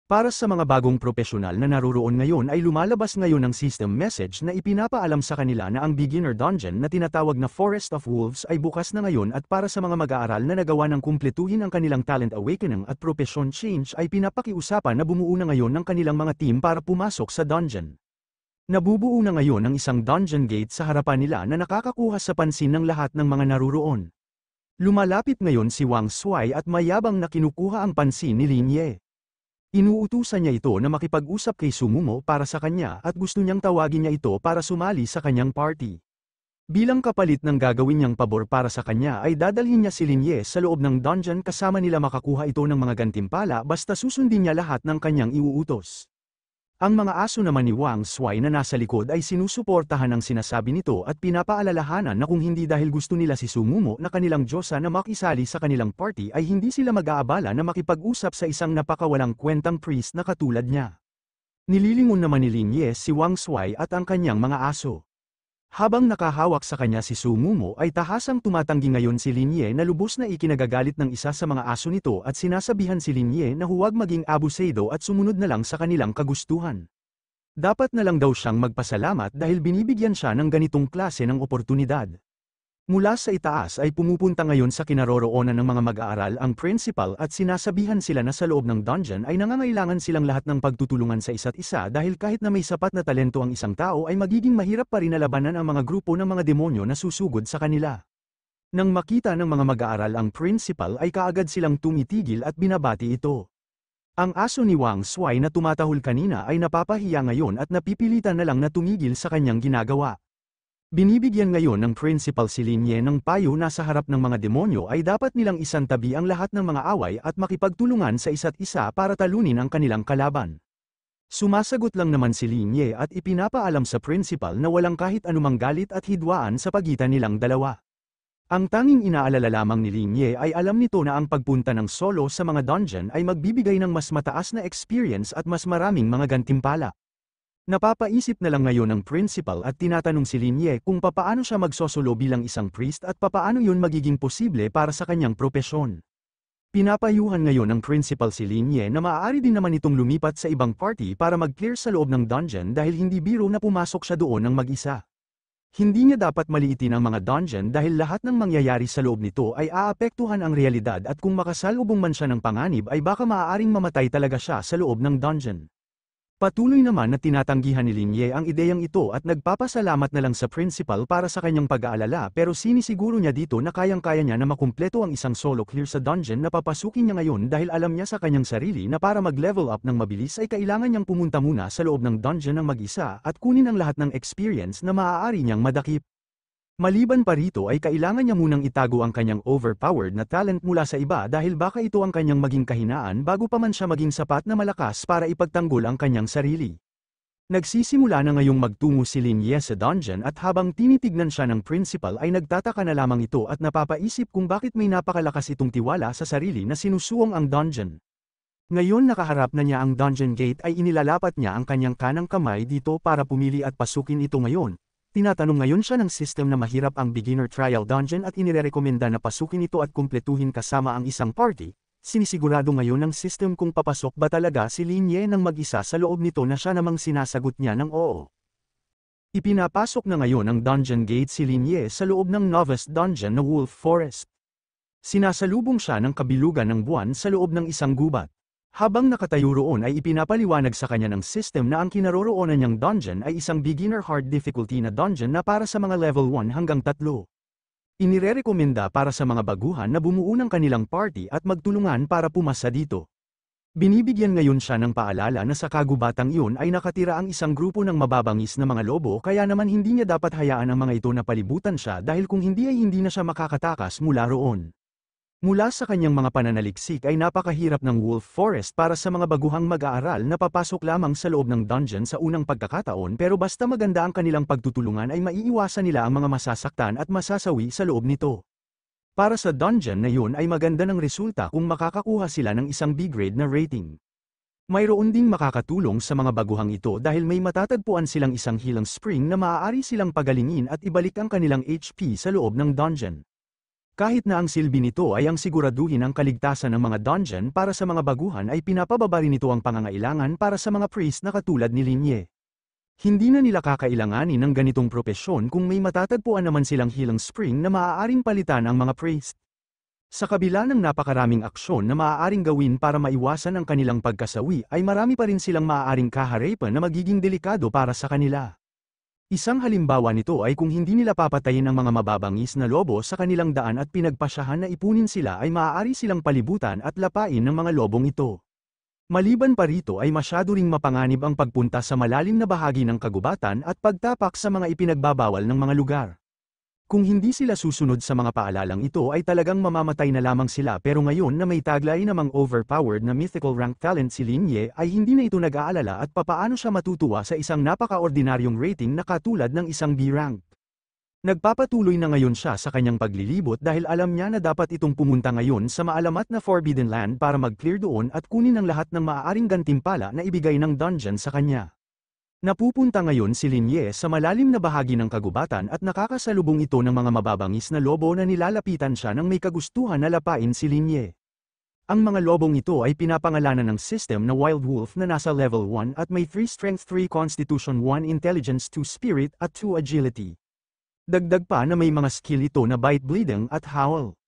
Para sa mga bagong profesional na naruroon ngayon ay lumalabas ngayon ang system message na ipinapaalam sa kanila na ang beginner dungeon na tinatawag na Forest of Wolves ay bukas na ngayon at para sa mga mag-aaral na nagawa ng kumpletuhin ang kanilang talent awakening at profession change ay pinapakiusapan na bumuo na ngayon ng kanilang mga team para pumasok sa dungeon. Nabubuo na ngayon ang isang dungeon gate sa harapan nila na nakakakuha sa pansin ng lahat ng mga naruroon. Lumalapit ngayon si Wang Shuai at mayabang na kinukuha ang pansin ni Lin Ye. Inuutusan niya ito na makipag-usap kay Sumumo para sa kanya at gusto niyang tawagin niya ito para sumali sa kanyang party. Bilang kapalit ng gagawin niyang pabor para sa kanya ay dadalhin niya si Lin Ye sa loob ng dungeon kasama nila makakuha ito ng mga gantimpala basta susundin niya lahat ng kanyang iuutos. Ang mga aso naman ni Wang Shuai na nasa likod ay sinusuportahan ang sinasabi nito at pinapaalalahanan na kung hindi dahil gusto nila si Sumumo na kanilang diyosa na makisali sa kanilang party ay hindi sila mag-aabala na makipag-usap sa isang napakawalang kwentang priest na katulad niya. Nililingon naman ni Lin Ye si Wang Shuai at ang kanyang mga aso. Habang nakahawak sa kanya si Sumumo ay tahasang tumatanggi ngayon si Lin Ye na lubos na ikinagagalit ng isa sa mga aso nito at sinasabihan si Lin Ye na huwag maging abusado at sumunod na lang sa kanilang kagustuhan. Dapat na lang daw siyang magpasalamat dahil binibigyan siya ng ganitong klase ng oportunidad. Mula sa itaas ay pumupunta ngayon sa kinaroroonan ng mga mag-aaral ang principal at sinasabihan sila na sa loob ng dungeon ay nangangailangan silang lahat ng pagtutulungan sa isa't isa dahil kahit na may sapat na talento ang isang tao ay magiging mahirap pa rin na labanan ang mga grupo ng mga demonyo na susugod sa kanila. Nang makita ng mga mag-aaral ang principal ay kaagad silang tumitigil at binabati ito. Ang aso ni Wang Shuai na tumatahol kanina ay napapahiya ngayon at napipilitan na lang na tumigil sa kanyang ginagawa. Binibigyan ngayon ng principal si Lin Ye ng payo na sa harap ng mga demonyo ay dapat nilang isantabi ang lahat ng mga away at makipagtulungan sa isa't isa para talunin ang kanilang kalaban. Sumasagot lang naman si Lin Ye at ipinapaalam sa principal na walang kahit anumang galit at hidwaan sa pagitan nilang dalawa. Ang tanging inaalala lamang ni Lin Ye ay alam nito na ang pagpunta ng solo sa mga dungeon ay magbibigay ng mas mataas na experience at mas maraming mga gantimpala. Napapaisip na lang ngayon ng principal at tinatanong si Lin Ye kung papaano siya magsosolo bilang isang priest at papaano yun magiging posible para sa kanyang propesyon. Pinapayuhan ngayon ng principal si Lin Ye na maaari din naman itong lumipat sa ibang party para mag-clear sa loob ng dungeon dahil hindi biro na pumasok siya doon ng mag-isa. Hindi niya dapat maliitin ang mga dungeon dahil lahat ng mangyayari sa loob nito ay aapektuhan ang realidad at kung makasalubong man siya ng panganib ay baka maaaring mamatay talaga siya sa loob ng dungeon. Patuloy naman na tinatanggihan ni Lin Ye ang ideyang ito at nagpapasalamat na lang sa principal para sa kanyang pag-aalala pero sinisiguro niya dito na kayang-kaya niya na makumpleto ang isang solo clear sa dungeon na papasukin niya ngayon dahil alam niya sa kanyang sarili na para mag-level up ng mabilis ay kailangan niyang pumunta muna sa loob ng dungeon ng mag-isa at kunin ang lahat ng experience na maaari niyang madakip. Maliban pa rito ay kailangan niya munang itago ang kanyang overpowered na talent mula sa iba dahil baka ito ang kanyang maging kahinaan bago pa man siya maging sapat na malakas para ipagtanggol ang kanyang sarili. Nagsisimula na ngayong magtungo si Lin Ye sa dungeon at habang tinitignan siya ng principal ay nagtataka na lamang ito at napapaisip kung bakit may napakalakas itong tiwala sa sarili na sinusuong ang dungeon. Ngayon nakaharap na niya ang dungeon gate ay inilalapat niya ang kanyang kanang kamay dito para pumili at pasukin ito ngayon. Tinatanong ngayon siya ng system na mahirap ang beginner trial dungeon at inirekomenda na pasukin ito at kumpletuhin kasama ang isang party. Sinisigurado ngayon ng system kung papasok ba talaga si Lin Ye ng mag-isa sa loob nito na siya namang sinasagot niya ng oo. Ipinapasok na ngayon ang dungeon gate si Lin Ye sa loob ng novice dungeon na Wolf Forest. Sinasalubong siya ng kabilugan ng buwan sa loob ng isang gubat. Habang nakatayo roon ay ipinapaliwanag sa kanya ng system na ang kinaroroonan niyang dungeon ay isang beginner hard difficulty na dungeon na para sa mga level 1 hanggang 3. Inirerekomenda para sa mga baguhan na bumuo ng kanilang party at magtulungan para pumasa dito. Binibigyan ngayon siya ng paalala na sa kagubatang iyon ay nakatira ang isang grupo ng mababangis na mga lobo kaya naman hindi niya dapat hayaan ang mga ito na palibutan siya dahil kung hindi ay hindi na siya makakatakas mula roon. Mula sa kanyang mga pananaliksik ay napakahirap ng Wolf Forest para sa mga baguhang mag-aaral na papasok lamang sa loob ng dungeon sa unang pagkakataon pero basta maganda ang kanilang pagtutulungan ay maiiwasan nila ang mga masasaktan at masasawi sa loob nito. Para sa dungeon na yun ay maganda ng resulta kung makakakuha sila ng isang B-grade na rating. Mayroon ding makakatulong sa mga baguhang ito dahil may matatagpuan silang isang healing spring na maaari silang pagalingin at ibalik ang kanilang HP sa loob ng dungeon. Kahit na ang silbi nito ay ang siguraduhin ang kaligtasan ng mga dungeon para sa mga baguhan ay pinapababa rin nito ang pangangailangan para sa mga priest na katulad ni Linye. Hindi na nila kakailanganin ng ganitong propesyon kung may matatagpuan naman silang healing spring na maaaring palitan ang mga priest. Sa kabila ng napakaraming aksyon na maaaring gawin para maiwasan ang kanilang pagkasawi ay marami pa rin silang maaaring kaharipan na magiging delikado para sa kanila. Isang halimbawa nito ay kung hindi nila papatayin ang mga mababangis na lobo sa kanilang daan at pinagpasyahan na ipunin sila ay maaari silang palibutan at lapain ng mga lobong ito. Maliban pa rito ay masyado ring mapanganib ang pagpunta sa malalim na bahagi ng kagubatan at pagtapak sa mga ipinagbabawal ng mga lugar. Kung hindi sila susunod sa mga paalalang ito ay talagang mamamatay na lamang sila pero ngayon na may taglay namang overpowered na mythical rank talent si Linye ay hindi na ito nag-aalala at papaano siya matutuwa sa isang napaka-ordinaryong rating na katulad ng isang B-rank. Nagpapatuloy na ngayon siya sa kanyang paglilibot dahil alam niya na dapat itong pumunta ngayon sa maalamat na Forbidden Land para mag-clear doon at kunin ang lahat ng maaaring gantimpala na ibigay ng dungeon sa kanya. Napupunta ngayon si Linye sa malalim na bahagi ng kagubatan at nakakasalubong ito ng mga mababangis na lobo na nilalapitan siya nang may kagustuhan na lapain si Linye. Ang mga lobong ito ay pinapangalanan ng system na Wild Wolf na nasa level 1 at may 3 Strength 3 Constitution 1 Intelligence 2 Spirit at 2 Agility. Dagdag pa na may mga skill ito na Bite Bleeding at Howl.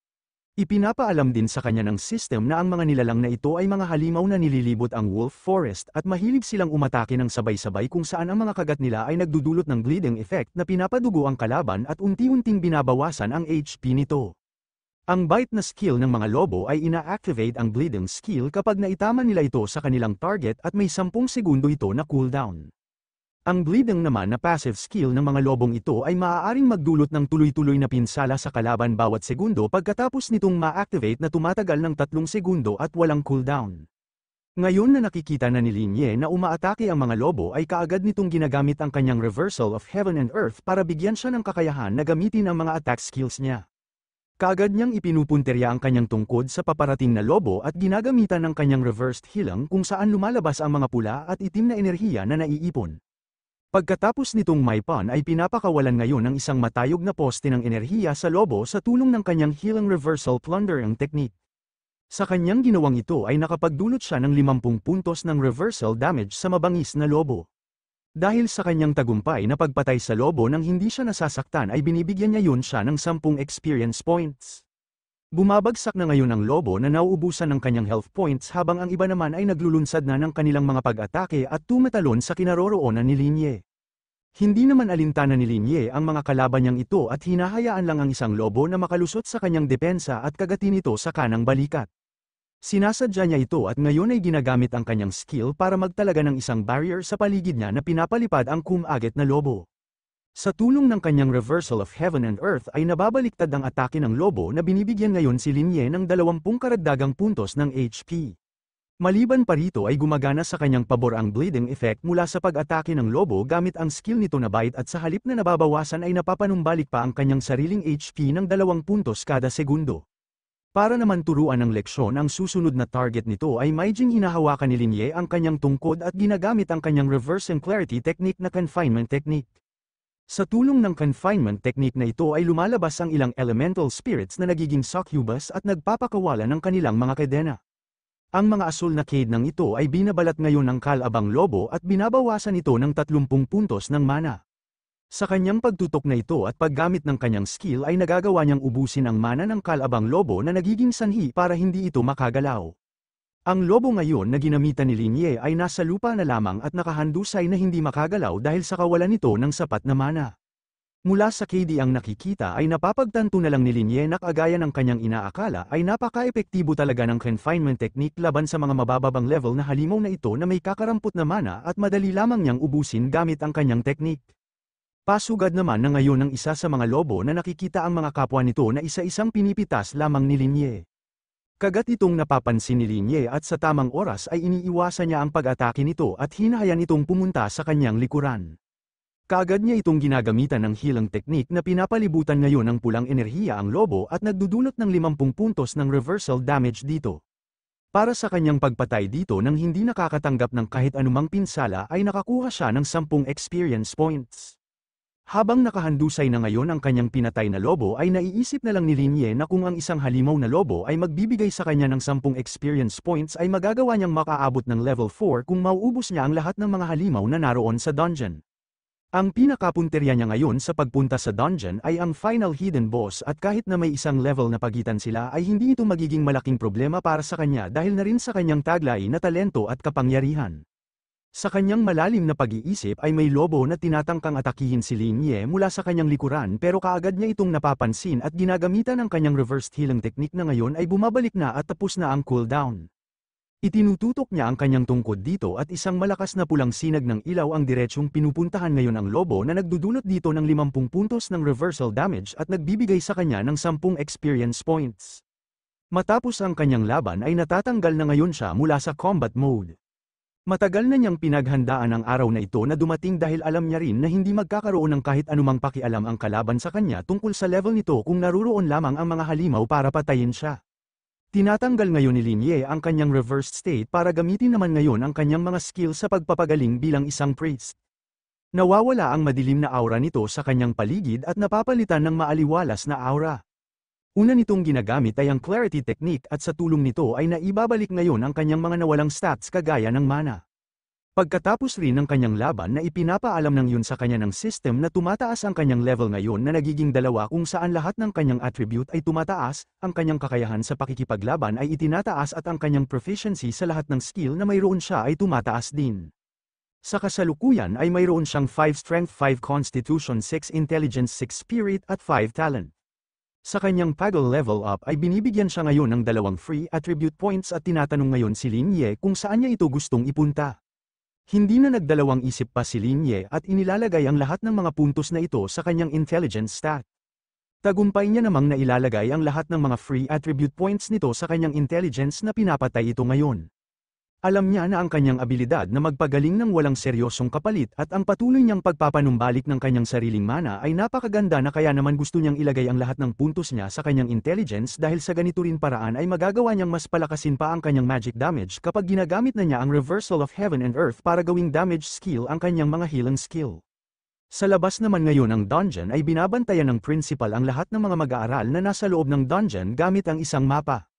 Ipinapaalam din sa kanya ng system na ang mga nilalang na ito ay mga halimaw na nililibot ang Wolf Forest at mahilig silang umatake ng sabay-sabay kung saan ang mga kagat nila ay nagdudulot ng bleeding effect na pinapadugo ang kalaban at unti-unting binabawasan ang HP nito. Ang bite na skill ng mga lobo ay ina-activate ang bleeding skill kapag naitama nila ito sa kanilang target at may 10 segundo ito na cooldown. Ang bleeding naman na passive skill ng mga lobong ito ay maaaring magdulot ng tuloy-tuloy na pinsala sa kalaban bawat segundo pagkatapos nitong ma-activate na tumatagal ng 3 segundo at walang cooldown. Ngayon na nakikita na ni Linye na umaatake ang mga lobo ay kaagad nitong ginagamit ang kanyang Reversal of Heaven and Earth para bigyan siya ng kakayahan na gamitin ang mga attack skills niya. Kaagad niyang ipinupunterya ang kanyang tungkod sa paparating na lobo at ginagamitan ng kanyang reversed healing kung saan lumalabas ang mga pula at itim na enerhiya na naiipon. Pagkatapos nitong maipon ay pinapakawalan ngayon ng isang matayog na poste ng enerhiya sa lobo sa tulong ng kanyang healing reversal plundering technique. Sa kanyang ginawang ito ay nakapagdulot siya ng 50 puntos ng reversal damage sa mabangis na lobo. Dahil sa kanyang tagumpay na pagpatay sa lobo nang hindi siya nasasaktan ay binibigyan niya yun siya ng 10 experience points. Bumabagsak na ngayon ang lobo na nauubusan ng kanyang health points habang ang iba naman ay naglulunsad na ng kanilang mga pag-atake at tumatalon sa kinaroroonan ni Linye. Hindi naman alintana ni Linye ang mga kalaban niyang ito at hinahayaan lang ang isang lobo na makalusot sa kanyang depensa at kagatin ito sa kanang balikat. Sinasadya niya ito at ngayon ay ginagamit ang kanyang skill para magtalaga ng isang barrier sa paligid niya na pinapalipad ang kumaget na lobo. Sa tulong ng kanyang Reversal of Heaven and Earth ay nababaliktad ang atake ng lobo na binibigyan ngayon si Linye ng 20 karagdagang puntos ng HP. Maliban pa rito ay gumagana sa kanyang pabor ang bleeding effect mula sa pag-atake ng lobo gamit ang skill nito na bite at sa halip na nababawasan ay napapanumbalik pa ang kanyang sariling HP ng 2 puntos kada segundo. Para naman turuan ng leksyon ang susunod na target nito ay maijing hinahawakan ni Linye ang kanyang tungkod at ginagamit ang kanyang Reverse and Clarity technique na confinement technique. Sa tulong ng confinement technique na ito ay lumalabas ang ilang elemental spirits na nagiging succubus at nagpapakawala ng kanilang mga kadena. Ang mga asul na cade ng ito ay binabalat ngayon ng kalabang lobo at binabawasan ito ng 30 puntos ng mana. Sa kanyang pagtutok na ito at paggamit ng kanyang skill ay nagagawa niyang ubusin ang mana ng kalabang lobo na nagiging sanhi para hindi ito makagalaw. Ang lobo ngayon na ginamitan ni Linye ay nasa lupa na lamang at nakahandusay na hindi makagalaw dahil sa kawalan nito ng sapat na mana. Mula sa KD ang nakikita ay napapagtanto na lang ni Linye na kagaya ng kanyang inaakala ay napaka-epektibo talaga ng confinement technique laban sa mga mabababang level na halimaw na ito na may kakarampot na mana at madali lamang niyang ubusin gamit ang kanyang technique. Pasugad naman na ngayon ng isa sa mga lobo na nakikita ang mga kapwa nito na isa-isang pinipitas lamang ni Linye. Kagat itong napapansin ni Linye at sa tamang oras ay iniiwasan niya ang pag-atake nito at hinahayan itong pumunta sa kanyang likuran. Kaagad niya itong ginagamitan ng healing technique na pinapalibutan ngayon ng pulang enerhiya ang lobo at nagdudulot ng 50 puntos ng reversal damage dito. Para sa kanyang pagpatay dito nang hindi nakakatanggap ng kahit anumang pinsala ay nakakuha siya ng 10 experience points. Habang nakahandusay na ngayon ang kanyang pinatay na lobo ay naiisip na lang ni Linye na kung ang isang halimaw na lobo ay magbibigay sa kanya ng 10 experience points ay magagawa niyang makaabot ng level 4 kung mauubos niya ang lahat ng mga halimaw na naroon sa dungeon. Ang pinakapunterya niya ngayon sa pagpunta sa dungeon ay ang final hidden boss at kahit na may isang level na pagitan sila ay hindi ito magiging malaking problema para sa kanya dahil na rin sa kanyang taglay na talento at kapangyarihan. Sa kanyang malalim na pag-iisip ay may lobo na tinatangkang atakihin si Linye mula sa kanyang likuran pero kaagad niya itong napapansin at ginagamitan ng kanyang reversed healing technique na ngayon ay bumabalik na at tapos na ang cooldown. Itinututok niya ang kanyang tungkod dito at isang malakas na pulang sinag ng ilaw ang diretsyong pinupuntahan ngayon ang lobo na nagdudulot dito ng 50 puntos ng reversal damage at nagbibigay sa kanya ng 10 experience points. Matapos ang kanyang laban ay natatanggal na ngayon siya mula sa combat mode. Matagal na niyang pinaghandaan ang araw na ito na dumating dahil alam niya rin na hindi magkakaroon ng kahit anumang pakialam ang kalaban sa kanya tungkol sa level nito kung naruroon lamang ang mga halimaw para patayin siya. Tinatanggal ngayon ni Linye ang kanyang reversed state para gamitin naman ngayon ang kanyang mga skill sa pagpapagaling bilang isang priest. Nawawala ang madilim na aura nito sa kanyang paligid at napapalitan ng maaliwalas na aura. Una nitong ginagamit ay ang clarity technique at sa tulong nito ay naibabalik ngayon ang kanyang mga nawalang stats kagaya ng mana. Pagkatapos rin ng kanyang laban na ipinapaalam ng yun sa kanya ng system na tumataas ang kanyang level ngayon na nagiging 2 kung saan lahat ng kanyang attribute ay tumataas, ang kanyang kakayahan sa pakikipaglaban ay itinataas at ang kanyang proficiency sa lahat ng skill na mayroon siya ay tumataas din. Sa kasalukuyan ay mayroon siyang 5 strength, 5 constitution, 6 intelligence, 6 spirit at 5 talent. Sa kanyang paddle level up ay binibigyan siya ngayon ng 2 free attribute points at tinatanong ngayon si Linye kung saan niya ito gustong ipunta. Hindi na nagdalawang isip pa si Linye at inilalagay ang lahat ng mga puntos na ito sa kanyang intelligence stat. Tagumpay niya namang nailalagay ang lahat ng mga free attribute points nito sa kanyang intelligence na pinapatay ito ngayon. Alam niya na ang kanyang abilidad na magpagaling ng walang seryosong kapalit at ang patuloy niyang pagpapanumbalik ng kanyang sariling mana ay napakaganda na kaya naman gusto niyang ilagay ang lahat ng puntos niya sa kanyang intelligence dahil sa ganito rin paraan ay magagawa niyang mas palakasin pa ang kanyang magic damage kapag ginagamit na niya ang reversal of heaven and earth para gawing damage skill ang kanyang mga healing skill. Sa labas naman ngayon ng dungeon ay binabantayan ng principal ang lahat ng mga mag-aaral na nasa loob ng dungeon gamit ang isang mapa.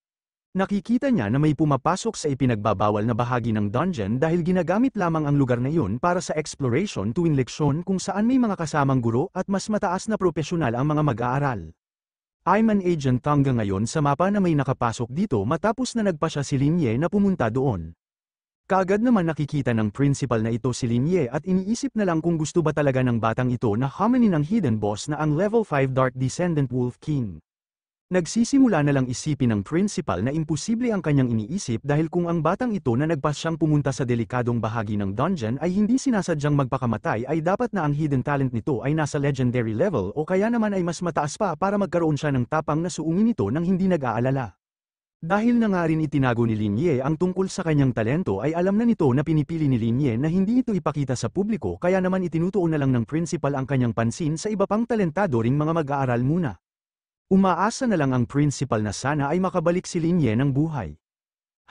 Nakikita niya na may pumapasok sa ipinagbabawal na bahagi ng dungeon dahil ginagamit lamang ang lugar na iyon para sa exploration tuwing leksyon kung saan may mga kasamang guro at mas mataas na propesyonal ang mga mag-aaral. I'm an agent hanggang ngayon sa mapa na may nakapasok dito matapos na nagpa siya si Linye na pumunta doon. Kaagad naman nakikita ng principal na ito si Linye at iniisip na lang kung gusto ba talaga ng batang ito na haminin ng hidden boss na ang level 5 Dark Descendant Wolf King. Nagsisimula na lang isipin ng principal na imposible ang kanyang iniisip dahil kung ang batang ito na nagpas siyang pumunta sa delikadong bahagi ng dungeon ay hindi sinasadyang magpakamatay ay dapat na ang hidden talent nito ay nasa legendary level o kaya naman ay mas mataas pa para magkaroon siya ng tapang na suungin ito nang hindi nag-aalala. Dahil na nga rin itinago ni Linye ang tungkol sa kanyang talento ay alam na nito na pinipili ni Linye na hindi ito ipakita sa publiko kaya naman itinutuon na lang ng principal ang kanyang pansin sa iba pang talentado ring mga mag-aaral muna. Umaasa na lang ang principal na sana ay makabalik si Linye ng buhay.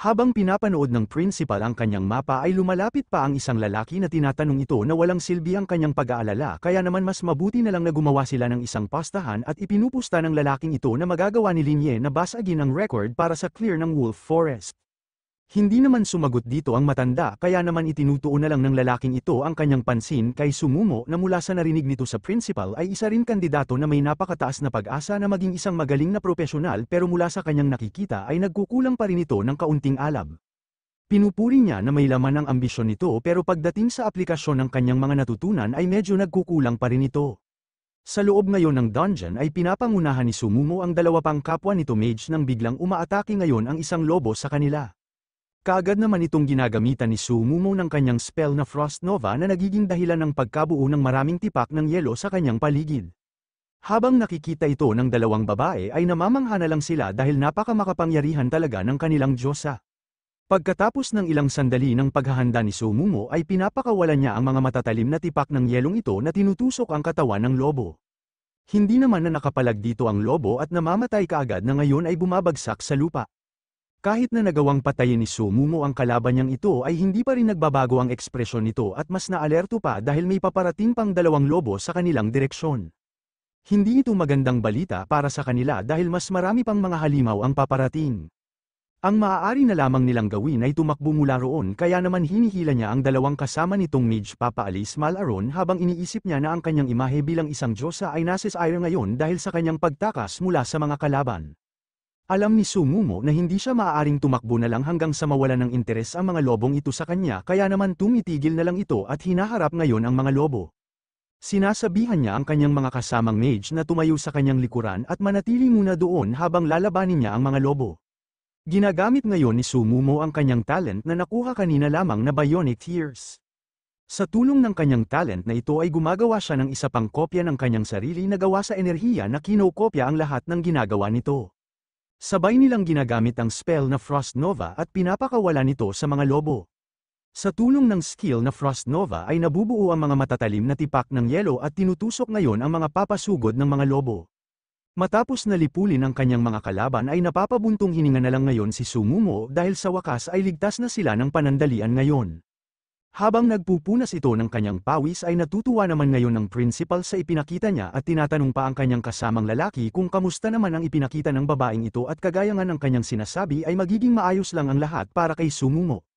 Habang pinapanood ng principal ang kanyang mapa ay lumalapit pa ang isang lalaki na tinatanong ito na walang silbi ang kanyang pag-aalala kaya naman mas mabuti na lang na gumawa sila ng isang pastahan at ipinupusta ng lalaking ito na magagawa ni Linye na basagin ang record para sa clear ng Wolf Forest. Hindi naman sumagot dito ang matanda kaya naman itinutuon na lang ng lalaking ito ang kanyang pansin kay Sumumo na mula sa narinig nito sa principal ay isa rin kandidato na may napakataas na pag-asa na maging isang magaling na propesyonal pero mula sa kanyang nakikita ay nagkukulang pa rin ito ng kaunting alam. Pinupuri niya na may laman ang ambisyon nito pero pagdating sa aplikasyon ng kanyang mga natutunan ay medyo nagkukulang pa rin ito. Sa loob ngayon ng dungeon ay pinapangunahan ni Sumumo ang dalawa pang kapwa nito mage nang biglang umaatake ngayon ang isang lobo sa kanila. Kaagad naman itong ginagamitan ni Sumumo ng kanyang spell na Frost Nova na nagiging dahilan ng pagkabuo ng maraming tipak ng yelo sa kanyang paligid. Habang nakikita ito ng dalawang babae ay namamangha na lang sila dahil napakamakapangyarihan talaga ng kanilang diyosa. Pagkatapos ng ilang sandali ng paghahanda ni Sumumo ay pinapakawalan niya ang mga matatalim na tipak ng yelong ito na tinutusok ang katawan ng lobo. Hindi naman na nakapalag dito ang lobo at namamatay kaagad na ngayon ay bumabagsak sa lupa. Kahit na nagawang patayin ni Sumumo ang kalaban niyang ito ay hindi pa rin nagbabago ang ekspresyon nito at mas naalerto pa dahil may paparating pang dalawang lobo sa kanilang direksyon. Hindi ito magandang balita para sa kanila dahil mas marami pang mga halimaw ang paparating. Ang maaari na lamang nilang gawin ay tumakbo mula roon kaya naman hinihila niya ang dalawang kasama nitong mage papaalis malaron habang iniisip niya na ang kanyang imahe bilang isang diyosa ay nasisire ngayon dahil sa kanyang pagtakas mula sa mga kalaban. Alam ni Sumumo na hindi siya maaaring tumakbo na lang hanggang sa mawalan ng interes ang mga lobong ito sa kanya kaya naman tumitigil na lang ito at hinaharap ngayon ang mga lobo. Sinasabihan niya ang kanyang mga kasamang mage na tumayo sa kanyang likuran at manatili muna doon habang lalabanin niya ang mga lobo. Ginagamit ngayon ni Sumumo ang kanyang talent na nakuha kanina lamang na Bionic Tears. Sa tulong ng kanyang talent na ito ay gumagawa siya ng isa pang kopya ng kanyang sarili na gawa sa enerhiya na kinokopya ang lahat ng ginagawa nito. Sabay nilang ginagamit ang spell na Frost Nova at pinapakawalan nito sa mga lobo. Sa tulong ng skill na Frost Nova ay nabubuo ang mga matatalim na tipak ng yelo at tinutusok ngayon ang mga papasugod ng mga lobo. Matapos na lipulin ang kanyang mga kalaban ay napapabuntong hininga na lang ngayon si Sumumo dahil sa wakas ay ligtas na sila ng panandalian ngayon. Habang nagpupunas ito ng kanyang pawis ay natutuwa naman ngayon ng principal sa ipinakita niya at tinatanong pa ang kanyang kasamang lalaki kung kamusta naman ang ipinakita ng babaeng ito at kagaya nga ng kanyang sinasabi ay magiging maayos lang ang lahat para kay Sumumo.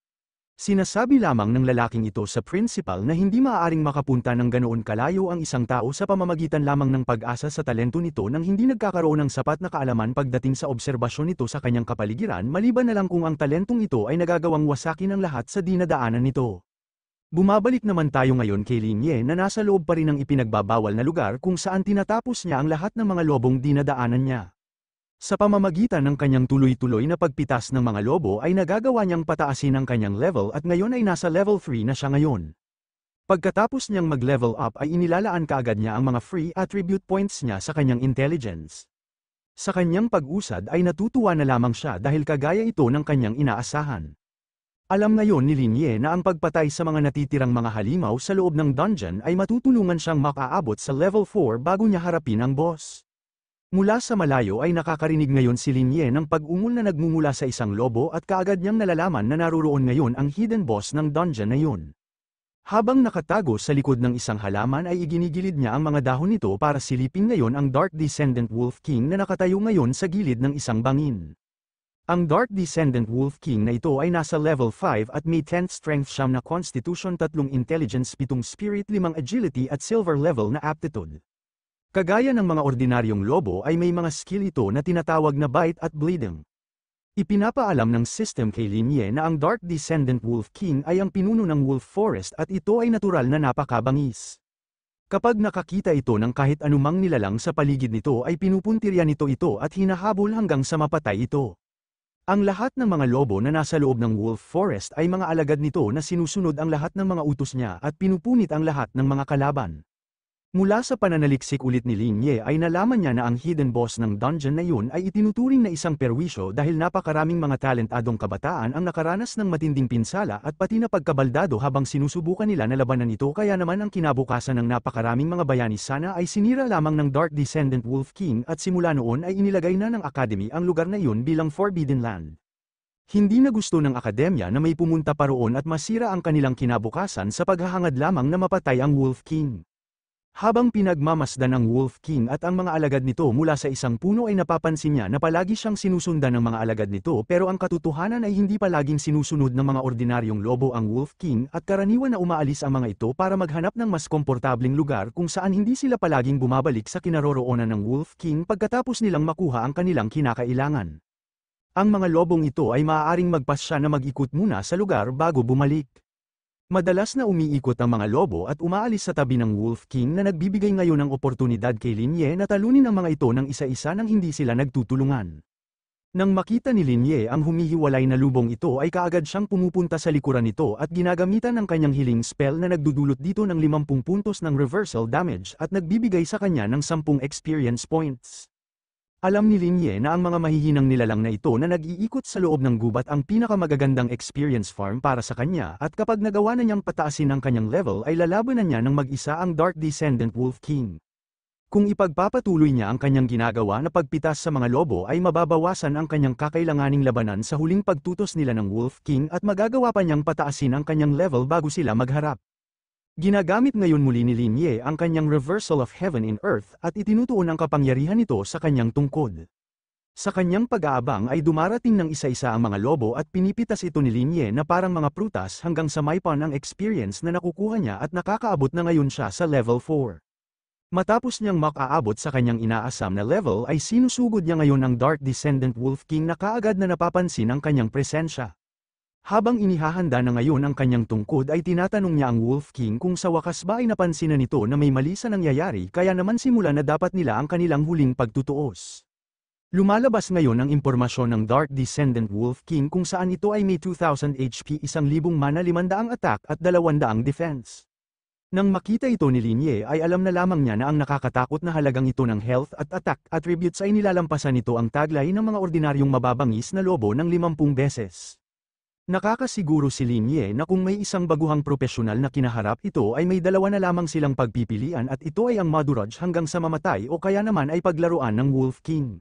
Sinasabi lamang ng lalaking ito sa principal na hindi maaaring makapunta ng ganoon kalayo ang isang tao sa pamamagitan lamang ng pag-asa sa talento nito nang hindi nagkakaroon ng sapat na kaalaman pagdating sa obserbasyon nito sa kanyang kapaligiran maliban na lang kung ang talentong ito ay nagagawang wasakin ang lahat sa dinadaanan nito. Bumabalik naman tayo ngayon kay Linye na nasa loob pa rin ng ipinagbabawal na lugar kung saan tinatapos niya ang lahat ng mga lobong dinadaanan niya. Sa pamamagitan ng kanyang tuloy-tuloy na pagpitas ng mga lobo ay nagagawa niyang pataasin ang kanyang level at ngayon ay nasa level 3 na siya ngayon. Pagkatapos niyang mag-level up ay inilalaan kaagad niya ang mga free attribute points niya sa kanyang intelligence. Sa kanyang pag-usad ay natutuwa na lamang siya dahil kagaya ito ng kanyang inaasahan. Alam ngayon ni Linye na ang pagpatay sa mga natitirang mga halimaw sa loob ng dungeon ay matutulungan siyang makaabot sa level 4 bago niya harapin ang boss. Mula sa malayo ay nakakarinig ngayon si Linye ng pag-ungol na nagmumula sa isang lobo at kaagad niyang nalalaman na naruroon ngayon ang hidden boss ng dungeon na yun. Habang nakatago sa likod ng isang halaman ay iginigilid niya ang mga dahon nito para silipin ngayon ang Dark Descendant Wolf King na nakatayo ngayon sa gilid ng isang bangin. Ang Dark Descendant Wolf King na ito ay nasa level 5 at may 10th strength siyam na constitution 3 intelligence 7 spirit 5 agility at silver level na aptitude. Kagaya ng mga ordinaryong lobo ay may mga skill ito na tinatawag na bite at bleeding. Ipinapaalam ng system kay Linye na ang Dark Descendant Wolf King ay ang pinuno ng Wolf Forest at ito ay natural na napakabangis. Kapag nakakita ito ng kahit anumang nilalang sa paligid nito ay pinupuntirya nito ito at hinahabol hanggang sa mapatay ito. Ang lahat ng mga lobo na nasa loob ng Wolf Forest ay mga alagad nito na sinusunod ang lahat ng mga utos niya at pinupunit ang lahat ng mga kalaban. Mula sa pananaliksik ulit ni Linye ay nalaman niya na ang hidden boss ng dungeon na yun ay itinuturing na isang perwisyo dahil napakaraming mga talentadong kabataan ang nakaranas ng matinding pinsala at pati na pagkabaldado habang sinusubukan nila na labanan ito kaya naman ang kinabukasan ng napakaraming mga bayani sana ay sinira lamang ng Dark Descendant Wolf King at simula noon ay inilagay na ng Academy ang lugar na yun bilang Forbidden Land. Hindi na gusto ng akademya na may pumunta pa roon at masira ang kanilang kinabukasan sa paghahangad lamang na mapatay ang Wolf King. Habang pinagmamasdan ang Wolf King at ang mga alagad nito mula sa isang puno ay napapansin niya na palagi siyang sinusundan ng mga alagad nito pero ang katotohanan ay hindi palaging sinusunod ng mga ordinaryong lobo ang Wolf King at karaniwan na umaalis ang mga ito para maghanap ng mas komportabling lugar kung saan hindi sila palaging bumabalik sa kinaroroonan ng Wolf King pagkatapos nilang makuha ang kanilang kinakailangan. Ang mga lobong ito ay maaaring magpasya na mag-ikot muna sa lugar bago bumalik. Madalas na umiikot ang mga lobo at umaalis sa tabi ng Wolf King na nagbibigay ngayon ng oportunidad kay Linye na talunin ang mga ito ng isa-isa nang hindi sila nagtutulungan. Nang makita ni Linye ang humihiwalay na lubong ito ay kaagad siyang pumupunta sa likuran nito at ginagamitan ng kanyang healing spell na nagdudulot dito ng 50 puntos ng reversal damage at nagbibigay sa kanya ng 10 experience points. Alam ni Linye na ang mga mahihinang nilalang na ito na nag-iikot sa loob ng gubat ang pinakamagagandang experience farm para sa kanya at kapag nagawa na niyang pataasin ang kanyang level ay lalabanan niya ng mag-isa ang Dark Descendant Wolf King. Kung ipagpapatuloy niya ang kanyang ginagawa na pagpitas sa mga lobo ay mababawasan ang kanyang kakailanganing labanan sa huling pagtutos nila ng Wolf King at magagawa pa niyang pataasin ang kanyang level bago sila magharap. Ginagamit ngayon muli ni Linye ang kanyang Reversal of Heaven in Earth at itinutuon ang kapangyarihan nito sa kanyang tungkod. Sa kanyang pag-aabang ay dumarating ng isa-isa ang mga lobo at pinipitas ito ni Linye na parang mga prutas hanggang sa may pan ang experience na nakukuha niya at nakakaabot na ngayon siya sa level 4. Matapos niyang makaabot sa kanyang inaasam na level ay sinusugod niya ngayon ang Dark Descendant Wolf King na kaagad na napapansin ang kanyang presensya. Habang inihahanda na ngayon ang kanyang tungkod ay tinatanong niya ang Wolf King kung sa wakas ba ay napansin na nito na may mali sa nangyayari kaya naman simula na dapat nila ang kanilang huling pagtutuos. Lumalabas ngayon ang impormasyon ng Dark Descendant Wolf King kung saan ito ay may 2,000 HP, 1,000 mana, 500 attack at 200 defense. Nang makita ito ni Linye ay alam na lamang niya na ang nakakatakot na halagang ito ng health at attack attributes ay nilalampasan nito ang taglay ng mga ordinaryong mababangis na lobo ng 50 beses. Nakakasiguro si Linye na kung may isang baguhang propesyonal na kinaharap ito ay may dalawa na lamang silang pagpipilian at ito ay ang madurage hanggang sa mamatay o kaya naman ay paglaruan ng Wolf King.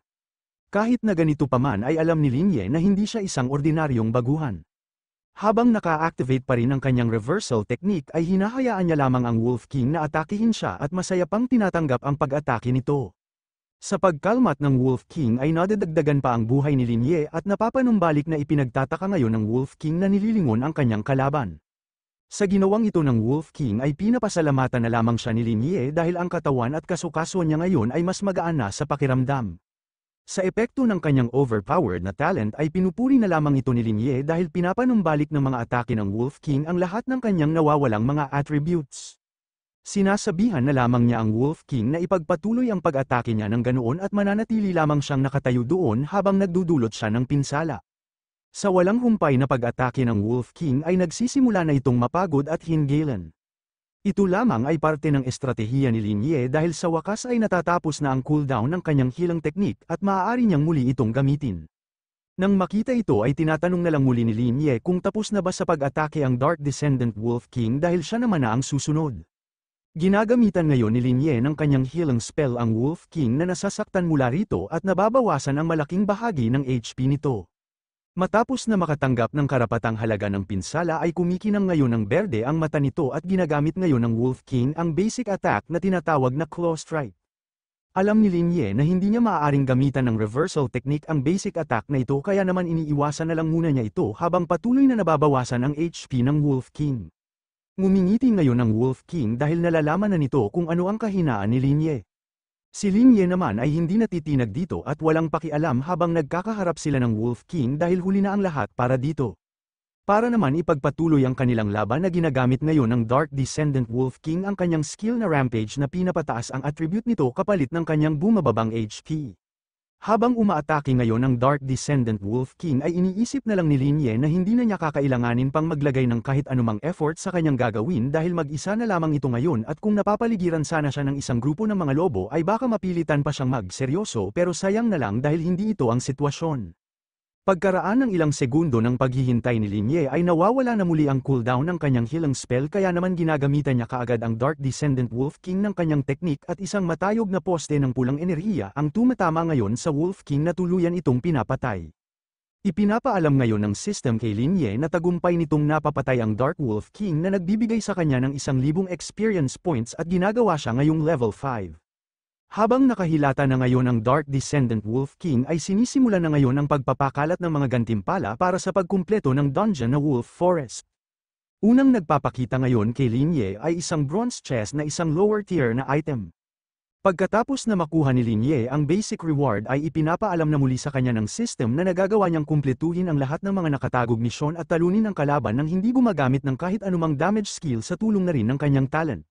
Kahit na ganito pa man ay alam ni Linye na hindi siya isang ordinaryong baguhan. Habang naka-activate pa rin ang kanyang reversal technique ay hinahayaan niya lamang ang Wolf King na atakihin siya at masaya pang tinatanggap ang pag-atake nito. Sa pagkalmat ng Wolf King ay nadadagdagan pa ang buhay ni Linye at napapanumbalik na ipinagtataka ngayon ng Wolf King na nililingon ang kanyang kalaban. Sa ginawang ito ng Wolf King ay pinapasalamatan na lamang siya ni Linye dahil ang katawan at kasukasuan niya ngayon ay mas magaan na sa pakiramdam. Sa epekto ng kanyang overpowered na talent ay pinupuri na lamang ito ni Linye dahil pinapanumbalik ng mga atake ng Wolf King ang lahat ng kanyang nawawalang mga attributes. Sinasabihan na lamang niya ang Wolf King na ipagpatuloy ang pag-atake niya ng ganoon at mananatili lamang siyang nakatayo doon habang nagdudulot siya ng pinsala. Sa walang humpay na pag-atake ng Wolf King ay nagsisimula na itong mapagod at hinggilan. Ito lamang ay parte ng estratehiya ni Linye dahil sa wakas ay natatapos na ang cooldown ng kanyang healing technique at maaari niyang muli itong gamitin. Nang makita ito ay tinatanong na lang muli ni Linye kung tapos na ba sa pag-atake ang Dark Descendant Wolf King dahil siya naman na ang susunod. Ginagamitan ngayon ni Linye ng kanyang healing spell ang Wolf King na nasasaktan mula rito at nababawasan ang malaking bahagi ng HP nito. Matapos na makatanggap ng karapatang halaga ng pinsala ay kumikinang ngayon ng berde ang mata nito at ginagamit ngayon ng Wolf King ang basic attack na tinatawag na Claw Strike. Alam ni Linye na hindi niya maaaring gamitan ng reversal technique ang basic attack na ito kaya naman iniiwasan na lang muna niya ito habang patuloy na nababawasan ang HP ng Wolf King. Ngumingiti ngayon ang Wolf King dahil nalalaman na nito kung ano ang kahinaan ni Linye. Si Linye naman ay hindi natitinag dito at walang pakialam habang nagkakaharap sila ng Wolf King dahil huli na ang lahat para dito. Para naman ipagpatuloy ang kanilang laban na ginagamit ngayon ng Dark Descendant Wolf King ang kanyang skill na Rampage na pinapataas ang attribute nito kapalit ng kanyang bumababang HP. Habang umaatake ngayon ang Dark Descendant Wolf King ay iniisip na lang ni Linye na hindi na niya kakailanganin pang maglagay ng kahit anumang effort sa kanyang gagawin dahil mag-isa na lamang ito ngayon at kung napapaligiran sana siya ng isang grupo ng mga lobo ay baka mapilitan pa siyang magseryoso pero sayang na lang dahil hindi ito ang sitwasyon. Pagkaraan ng ilang segundo ng paghihintay ni Linye ay nawawala na muli ang cooldown ng kanyang healing spell kaya naman ginagamitan niya kaagad ang Dark Descendant Wolf King ng kanyang teknik at isang matayog na poste ng pulang enerhiya ang tumatama ngayon sa Wolf King na tuluyan itong pinapatay. Ipinapaalam ngayon ng system kay Linye na tagumpay nitong napapatay ang Dark Wolf King na nagbibigay sa kanya ng 1,000 experience points at ginagawa siya ngayong level 5. Habang nakahilata na ngayon ang Dark Descendant Wolf King ay sinisimula na ngayon ang pagpapakalat ng mga gantimpala para sa pagkumpleto ng dungeon na Wolf Forest. Unang nagpapakita ngayon kay Linye ay isang bronze chest na isang lower tier na item. Pagkatapos na makuha ni Linye ang basic reward ay ipinapaalam na muli sa kanya ng system na nagagawa niyang kumpletuhin ang lahat ng mga nakatagong misyon at talunin ang kalaban nang hindi gumagamit ng kahit anumang damage skill sa tulong na rin ng kanyang talent.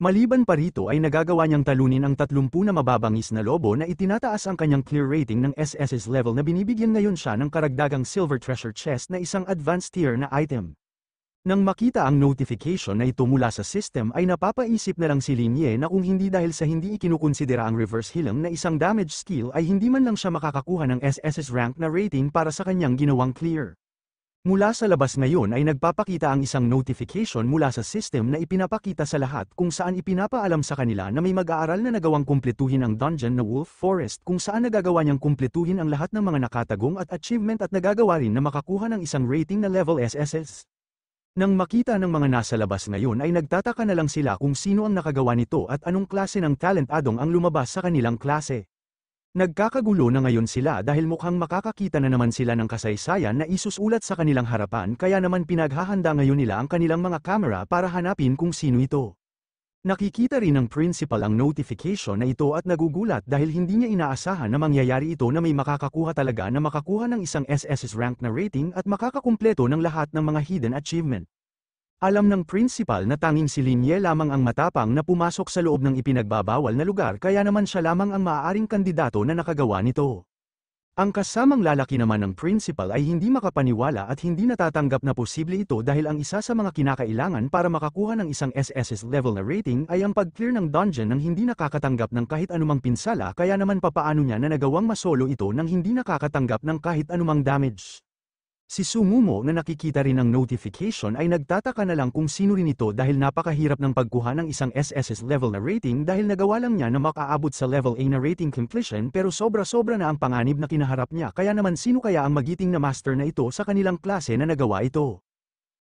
Maliban pa rito ay nagagawa niyang talunin ang 30 na mababangis na lobo na itinataas ang kanyang clear rating ng SSS level na binibigyan ngayon siya ng karagdagang silver treasure chest na isang advanced tier na item. Nang makita ang notification na ito mula sa system ay napapaisip na lang si Linye na kung hindi dahil sa hindi ikinukonsidera ang reverse healing na isang damage skill ay hindi man lang siya makakakuha ng SSS rank na rating para sa kanyang ginawang clear. Mula sa labas ngayon ay nagpapakita ang isang notification mula sa system na ipinapakita sa lahat kung saan ipinapaalam sa kanila na may mag-aaral na nagawang kumpletuhin ang dungeon na Wolf Forest kung saan nagagawa niyang kumpletuhin ang lahat ng mga nakatagong at achievement at nagagawa rin na makakuha ng isang rating na level SSS. Nang makita ng mga nasa labas ngayon ay nagtataka na lang sila kung sino ang nakagawa nito at anong klase ng talent adong ang lumabas sa kanilang klase. Nagkakagulo na ngayon sila dahil mukhang makakakita na naman sila ng kasaysayan na isusulat sa kanilang harapan kaya naman pinaghahanda ngayon nila ang kanilang mga kamera para hanapin kung sino ito. Nakikita rin ng principal ang notification na ito at nagugulat dahil hindi niya inaasahan na mangyayari ito na may makakakuha talaga na makakuha ng isang SSS rank na rating at makakakumpleto ng lahat ng mga hidden achievement. Alam ng principal na tanging si Linye lamang ang matapang na pumasok sa loob ng ipinagbabawal na lugar kaya naman siya lamang ang maaaring kandidato na nakagawa nito. Ang kasamang lalaki naman ng principal ay hindi makapaniwala at hindi natatanggap na posible ito dahil ang isa sa mga kinakailangan para makakuha ng isang SSS level na rating ay ang pag-clear ng dungeon nang hindi nakakatanggap ng kahit anumang pinsala kaya naman papaano niya na nagawang masolo ito nang hindi nakakatanggap ng kahit anumang damage. Si Sumumo na nakikita rin ang notification ay nagtataka na lang kung sino rin ito dahil napakahirap ng pagkuha ng isang SSS level na rating dahil nagawa lang niya na makaabot sa level A na rating completion pero sobra-sobra na ang panganib na kinaharap niya kaya naman sino kaya ang magiting na master na ito sa kanilang klase na nagawa ito.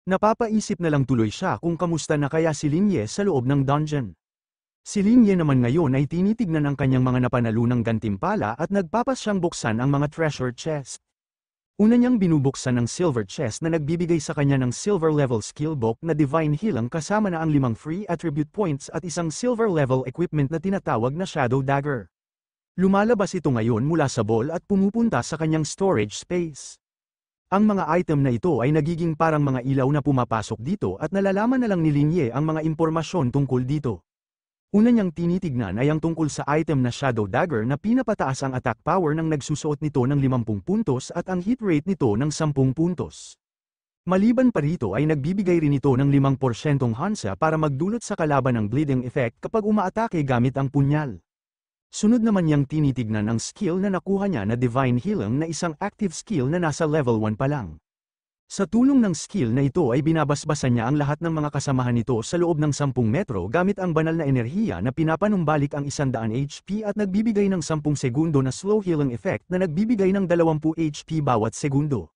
Napapaisip na lang tuloy siya kung kamusta na kaya si Linye sa loob ng dungeon. Si Linye naman ngayon ay tinitignan ang kanyang mga napanalunang gantimpala at nagpapasyang buksan ang mga treasure chest. Una niyang binubuksan ng silver chest na nagbibigay sa kanya ng silver level skill book na divine healing kasama na ang 5 free attribute points at isang silver level equipment na tinatawag na shadow dagger. Lumalabas ito ngayon mula sa ball at pumupunta sa kanyang storage space. Ang mga item na ito ay nagiging parang mga ilaw na pumapasok dito at nalalaman na lang ni Linye ang mga impormasyon tungkol dito. Una niyang tinitignan ay ang tungkol sa item na Shadow Dagger na pinapataas ang attack power ng nagsusuot nito ng 50 puntos at ang hit rate nito ng 10 puntos. Maliban pa rito ay nagbibigay rin ito ng 5% Hansa para magdulot sa kalaban ng bleeding effect kapag umaatake gamit ang punyal. Sunod naman niyang tinitignan ang skill na nakuha niya na Divine Healing na isang active skill na nasa level 1 pa lang. Sa tulong ng skill na ito ay binabasbasan niya ang lahat ng mga kasamahan nito sa loob ng 10 metro gamit ang banal na enerhiya na pinapanumbalik ang 100 HP at nagbibigay ng 10 segundo na slow healing effect na nagbibigay ng 20 HP bawat segundo.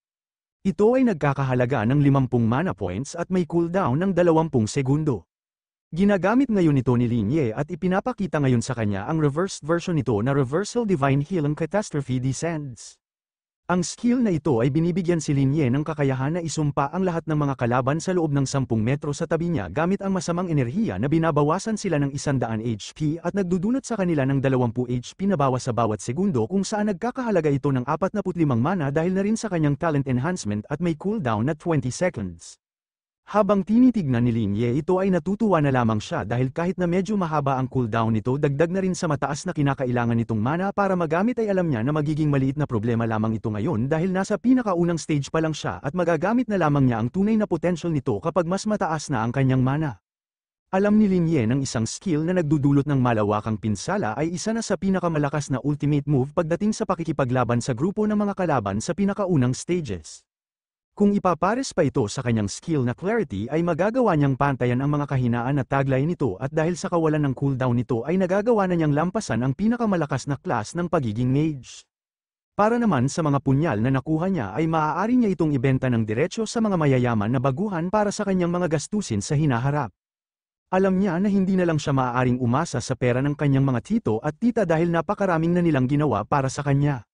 Ito ay nagkakahalaga ng 50 mana points at may cooldown ng 20 segundo. Ginagamit ngayon ito ni Linye at ipinapakita ngayon sa kanya ang reversed version nito na Reversal Divine Healing Catastrophe Descends. Ang skill na ito ay binibigyan si Linye ng kakayahan na isumpa ang lahat ng mga kalaban sa loob ng 10 metro sa tabi niya gamit ang masamang enerhiya na binabawasan sila ng 100 HP at nagdudulot sa kanila ng 20 HP na bawas sa bawat segundo kung saan nagkakahalaga ito ng 45 mana dahil na rin sa kanyang talent enhancement at may cooldown na 20 seconds. Habang tinitignan ni Linye ito ay natutuwa na lamang siya dahil kahit na medyo mahaba ang cooldown nito dagdag na rin sa mataas na kinakailangan nitong mana para magamit ay alam niya na magiging maliit na problema lamang ito ngayon dahil nasa pinakaunang stage pa lang siya at magagamit na lamang niya ang tunay na potential nito kapag mas mataas na ang kanyang mana. Alam ni Linye ng isang skill na nagdudulot ng malawakang pinsala ay isa na sa pinakamalakas na ultimate move pagdating sa pakikipaglaban sa grupo ng mga kalaban sa pinakaunang stages. Kung ipapares pa ito sa kanyang skill na Clarity ay magagawa niyang pantayan ang mga kahinaan na taglay nito at dahil sa kawalan ng cooldown nito ay nagagawa na niyang lampasan ang pinakamalakas na class ng pagiging mage. Para naman sa mga punyal na nakuha niya ay maaari niya itong ibenta ng diretsyo sa mga mayayaman na baguhan para sa kanyang mga gastusin sa hinaharap. Alam niya na hindi na lang siya maaaring umasa sa pera ng kanyang mga tito at tita dahil napakaraming na nilang ginawa para sa kanya.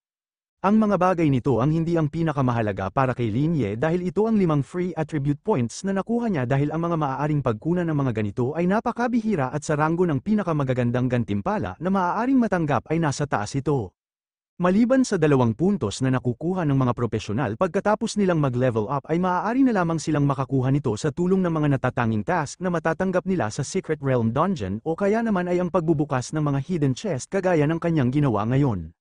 Ang mga bagay nito ang hindi ang pinakamahalaga para kay Linye dahil ito ang 5 free attribute points na nakuha niya dahil ang mga maaaring pagkunan ng mga ganito ay napakabihira at sa ranggo ng pinakamagagandang gantimpala na maaaring matanggap ay nasa taas ito. Maliban sa 2 puntos na nakukuha ng mga profesional pagkatapos nilang mag-level up ay maaari na lamang silang makakuha nito sa tulong ng mga natatanging task na matatanggap nila sa Secret Realm Dungeon o kaya naman ay ang pagbubukas ng mga hidden chest kagaya ng kanyang ginawa ngayon.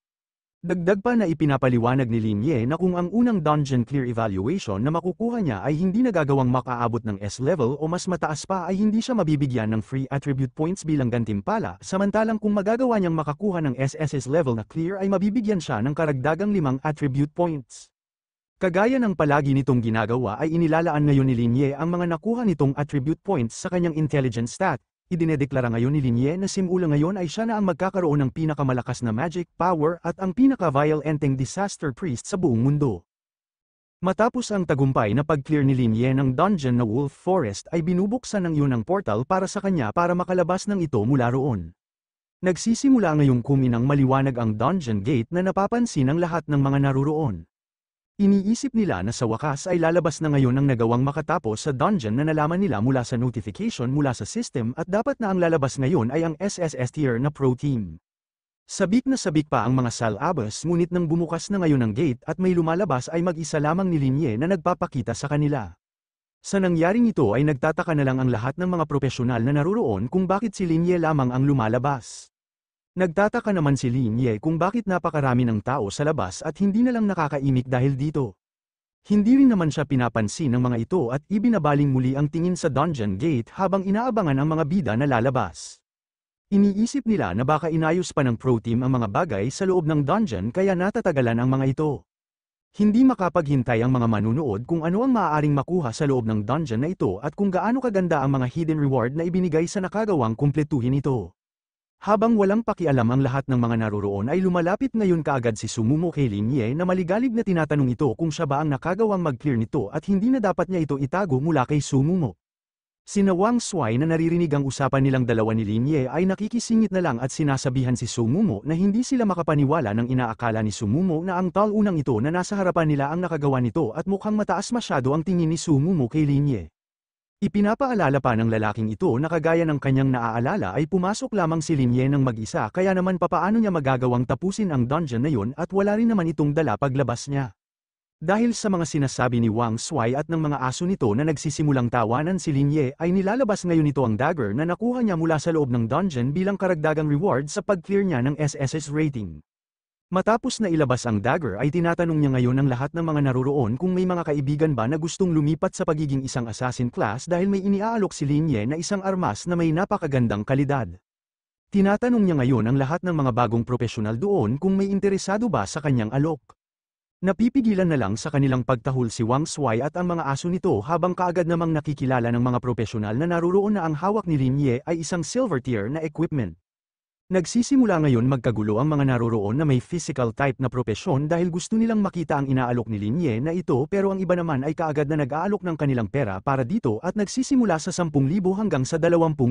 Dagdag pa na ipinapaliwanag ni Linye na kung ang unang dungeon clear evaluation na makukuha niya ay hindi nagagawang makaabot ng S-level o mas mataas pa ay hindi siya mabibigyan ng free attribute points bilang gantimpala, samantalang kung magagawa niyang makakuha ng SSS level na clear ay mabibigyan siya ng karagdagang 5 attribute points. Kagaya ng palagi nitong ginagawa ay inilalaan ngayon ni Linye ang mga nakuha nitong attribute points sa kanyang intelligence stat. Idinedeklara ngayon ni Linye na simula ngayon ay siya na ang magkakaroon ng pinakamalakas na magic, power at ang pinaka-violenteng disaster priest sa buong mundo. Matapos ang tagumpay na pag-clear ni Linye ng dungeon na Wolf Forest ay binubuksan ng iyon ang portal para sa kanya para makalabas ng ito mula roon. Nagsisimula ngayong kuminang maliwanag ang dungeon gate na napapansin ng lahat ng mga naruroon. Iniisip nila na sa wakas ay lalabas na ngayon ang nagawang makatapos sa dungeon na nalaman nila mula sa notification mula sa system at dapat na ang lalabas ngayon ay ang SSS tier na pro team. Sabik na sabik pa ang mga salabas ngunit nang bumukas na ngayon ang gate at may lumalabas ay mag-isa lamang ni Linye na nagpapakita sa kanila. Sa nangyaring ito ay nagtataka na lang ang lahat ng mga profesional na naruroon kung bakit si Linye lamang ang lumalabas. Nagtataka naman si Linye kung bakit napakarami ng tao sa labas at hindi na lang nakakaimik dahil dito. Hindi rin naman siya pinapansin ng mga ito at ibinabaling muli ang tingin sa dungeon gate habang inaabangan ang mga bida na lalabas. Iniisip nila na baka inayos pa ng pro team ang mga bagay sa loob ng dungeon kaya natatagalan ang mga ito. Hindi makapaghintay ang mga manunood kung ano ang maaaring makuha sa loob ng dungeon na ito at kung gaano kaganda ang mga hidden reward na ibinigay sa nakagawang kumpletuhin ito. Habang walang pakialam ang lahat ng mga naruroon ay lumalapit ngayon kaagad si Sumumo kay Linye na maligalig na tinatanong ito kung siya ba ang nakagawang mag-clear nito at hindi na dapat niya ito itago mula kay Sumumo. Sina Wang Shuai na naririnig ang usapan nilang dalawa ni Linye ay nakikisingit na lang at sinasabihan si Sumumo na hindi sila makapaniwala ng inaakala ni Sumumo na ang talunang ito na nasa harapan nila ang nakagawa nito at mukhang mataas masyado ang tingin ni Sumumo kay Linye. Ipinapaalala pa ng lalaking ito na kagaya ng kanyang naaalala ay pumasok lamang si Linye ng mag-isa kaya naman papaano niya magagawang tapusin ang dungeon na yun at wala rin naman itong dala paglabas niya. Dahil sa mga sinasabi ni Wang Shuai at ng mga aso nito na nagsisimulang tawanan si Linye ay nilalabas ngayon ito ang dagger na nakuha niya mula sa loob ng dungeon bilang karagdagang reward sa pag-clear niya ng SSS rating. Matapos na ilabas ang dagger ay tinatanong niya ngayon ang lahat ng mga naruroon kung may mga kaibigan ba na gustong lumipat sa pagiging isang assassin class dahil may iniaalok si Linye na isang armas na may napakagandang kalidad. Tinatanong niya ngayon ang lahat ng mga bagong profesional doon kung may interesado ba sa kanyang alok. Napipigilan na lang sa kanilang pagtahol si Wang Shuai at ang mga aso nito habang kaagad namang nakikilala ng mga profesional na naruroon na ang hawak ni Linye ay isang silver tier na equipment. Nagsisimula ngayon magkagulo ang mga naruroon na may physical type na propesyon dahil gusto nilang makita ang inaalok ni Linye na ito pero ang iba naman ay kaagad na nag-aalok ng kanilang pera para dito at nagsisimula sa 10,000 hanggang sa 20,000.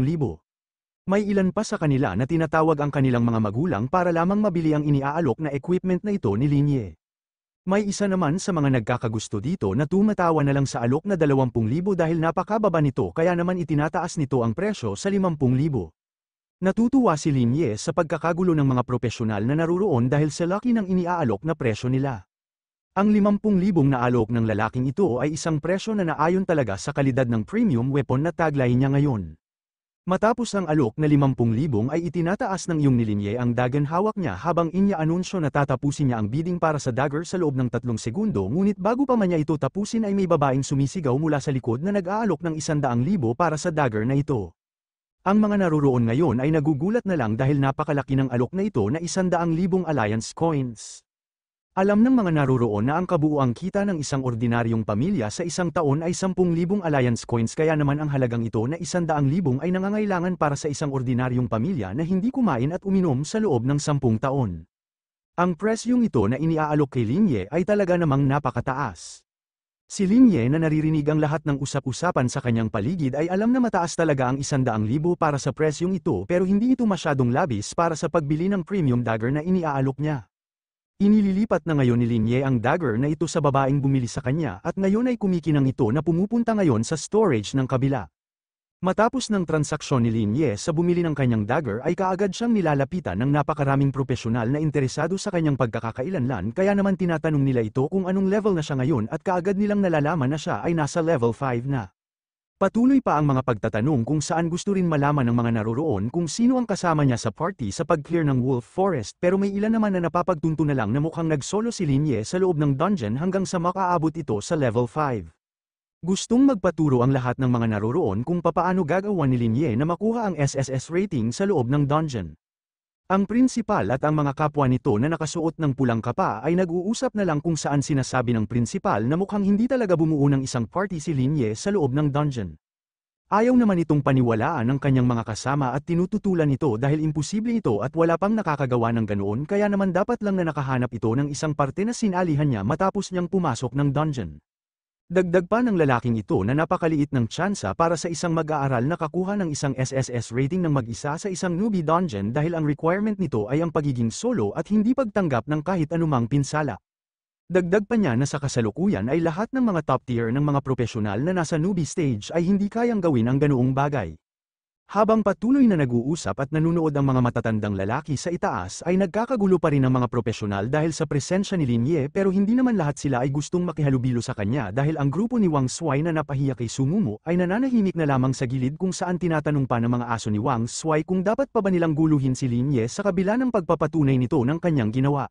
May ilan pa sa kanila na tinatawag ang kanilang mga magulang para lamang mabili ang iniaalok na equipment na ito ni Linye. May isa naman sa mga nagkakagusto dito na tumatawa na lang sa alok na 20,000 dahil napakababa nito kaya naman itinataas nito ang presyo sa 50,000. Natutuwa si Linye sa pagkakagulo ng mga profesional na naruroon dahil sa laki ng iniaalok na presyo nila. Ang 50,000 na alok ng lalaking ito ay isang presyo na naayon talaga sa kalidad ng premium weapon na tagline niya ngayon. Matapos ang alok na 50,000 ay itinataas ng iyong ni Linye ang dagan hawak niya habang inya anunsyo na tatapusin niya ang bidding para sa dagger sa loob ng 3 segundo ngunit bago pa man niya ito tapusin ay may babaeng sumisigaw mula sa likod na nag-aalok ng 100,000 para sa dagger na ito. Ang mga naruroon ngayon ay nagugulat na lang dahil napakalaki ng alok na ito na 100,000 alliance coins. Alam ng mga naruroon na ang kabuuang kita ng isang ordinaryong pamilya sa isang taon ay 10,000 alliance coins kaya naman ang halagang ito na 100,000 ay nangangailangan para sa isang ordinaryong pamilya na hindi kumain at uminom sa loob ng 10 taon. Ang presyong ito na iniaalok kay Linye ay talaga namang napakataas. Si Linye na naririnig ang lahat ng usap-usapan sa kanyang paligid ay alam na mataas talaga ang 100,000 para sa presyong ito pero hindi ito masyadong labis para sa pagbili ng premium dagger na iniaalok niya. Inililipat na ngayon ni Linye ang dagger na ito sa babaeng bumili sa kanya at ngayon ay kumikinang ito na pumupunta ngayon sa storage ng kabila. Matapos ng transaksyon ni Linye sa bumili ng kanyang dagger ay kaagad siyang nilalapitan ng napakaraming profesional na interesado sa kanyang pagkakailanlan kaya naman tinatanong nila ito kung anong level na siya ngayon at kaagad nilang nalalaman na siya ay nasa level 5 na. Patuloy pa ang mga pagtatanong kung saan gusto rin malaman ng mga naroroon kung sino ang kasama niya sa party sa pag-clear ng Wolf Forest pero may ilan naman na napapagtunto na lang na mukhang nagsolo si Linye sa loob ng dungeon hanggang sa makaabot ito sa level 5. Gustong magpaturo ang lahat ng mga naroroon kung papaano gagawa ni Linye na makuha ang SSS rating sa loob ng dungeon. Ang prinsipal at ang mga kapwa nito na nakasuot ng pulang kapa ay nag-uusap na lang kung saan sinasabi ng prinsipal na mukhang hindi talaga bumuo ng isang party si Linye sa loob ng dungeon. Ayaw naman itong paniwalaan ng kanyang mga kasama at tinututulan ito dahil imposible ito at wala pang nakakagawa ng ganoon kaya naman dapat lang na nakahanap ito ng isang parte na sinalihan niya matapos niyang pumasok ng dungeon. Dagdag pa ng lalaking ito na napakaliit ng tsansa para sa isang mag-aaral na kakuha ng isang SSS rating ng mag-isa sa isang newbie dungeon dahil ang requirement nito ay ang pagiging solo at hindi pagtanggap ng kahit anumang pinsala. Dagdag pa niya na sa kasalukuyan ay lahat ng mga top tier ng mga profesional na nasa newbie stage ay hindi kayang gawin ang ganoong bagay. Habang patuloy na nag-uusap at nanunood ang mga matatandang lalaki sa itaas ay nagkakagulo pa rin ang mga profesional dahil sa presensya ni Linye pero hindi naman lahat sila ay gustong makihalubilo sa kanya dahil ang grupo ni Wang Shuai na napahiya kay Sumumo ay nananahimik na lamang sa gilid kung saan tinatanong pa ng mga aso ni Wang Shuai kung dapat pa ba nilang guluhin si Linye sa kabila ng pagpapatunay nito ng kanyang ginawa.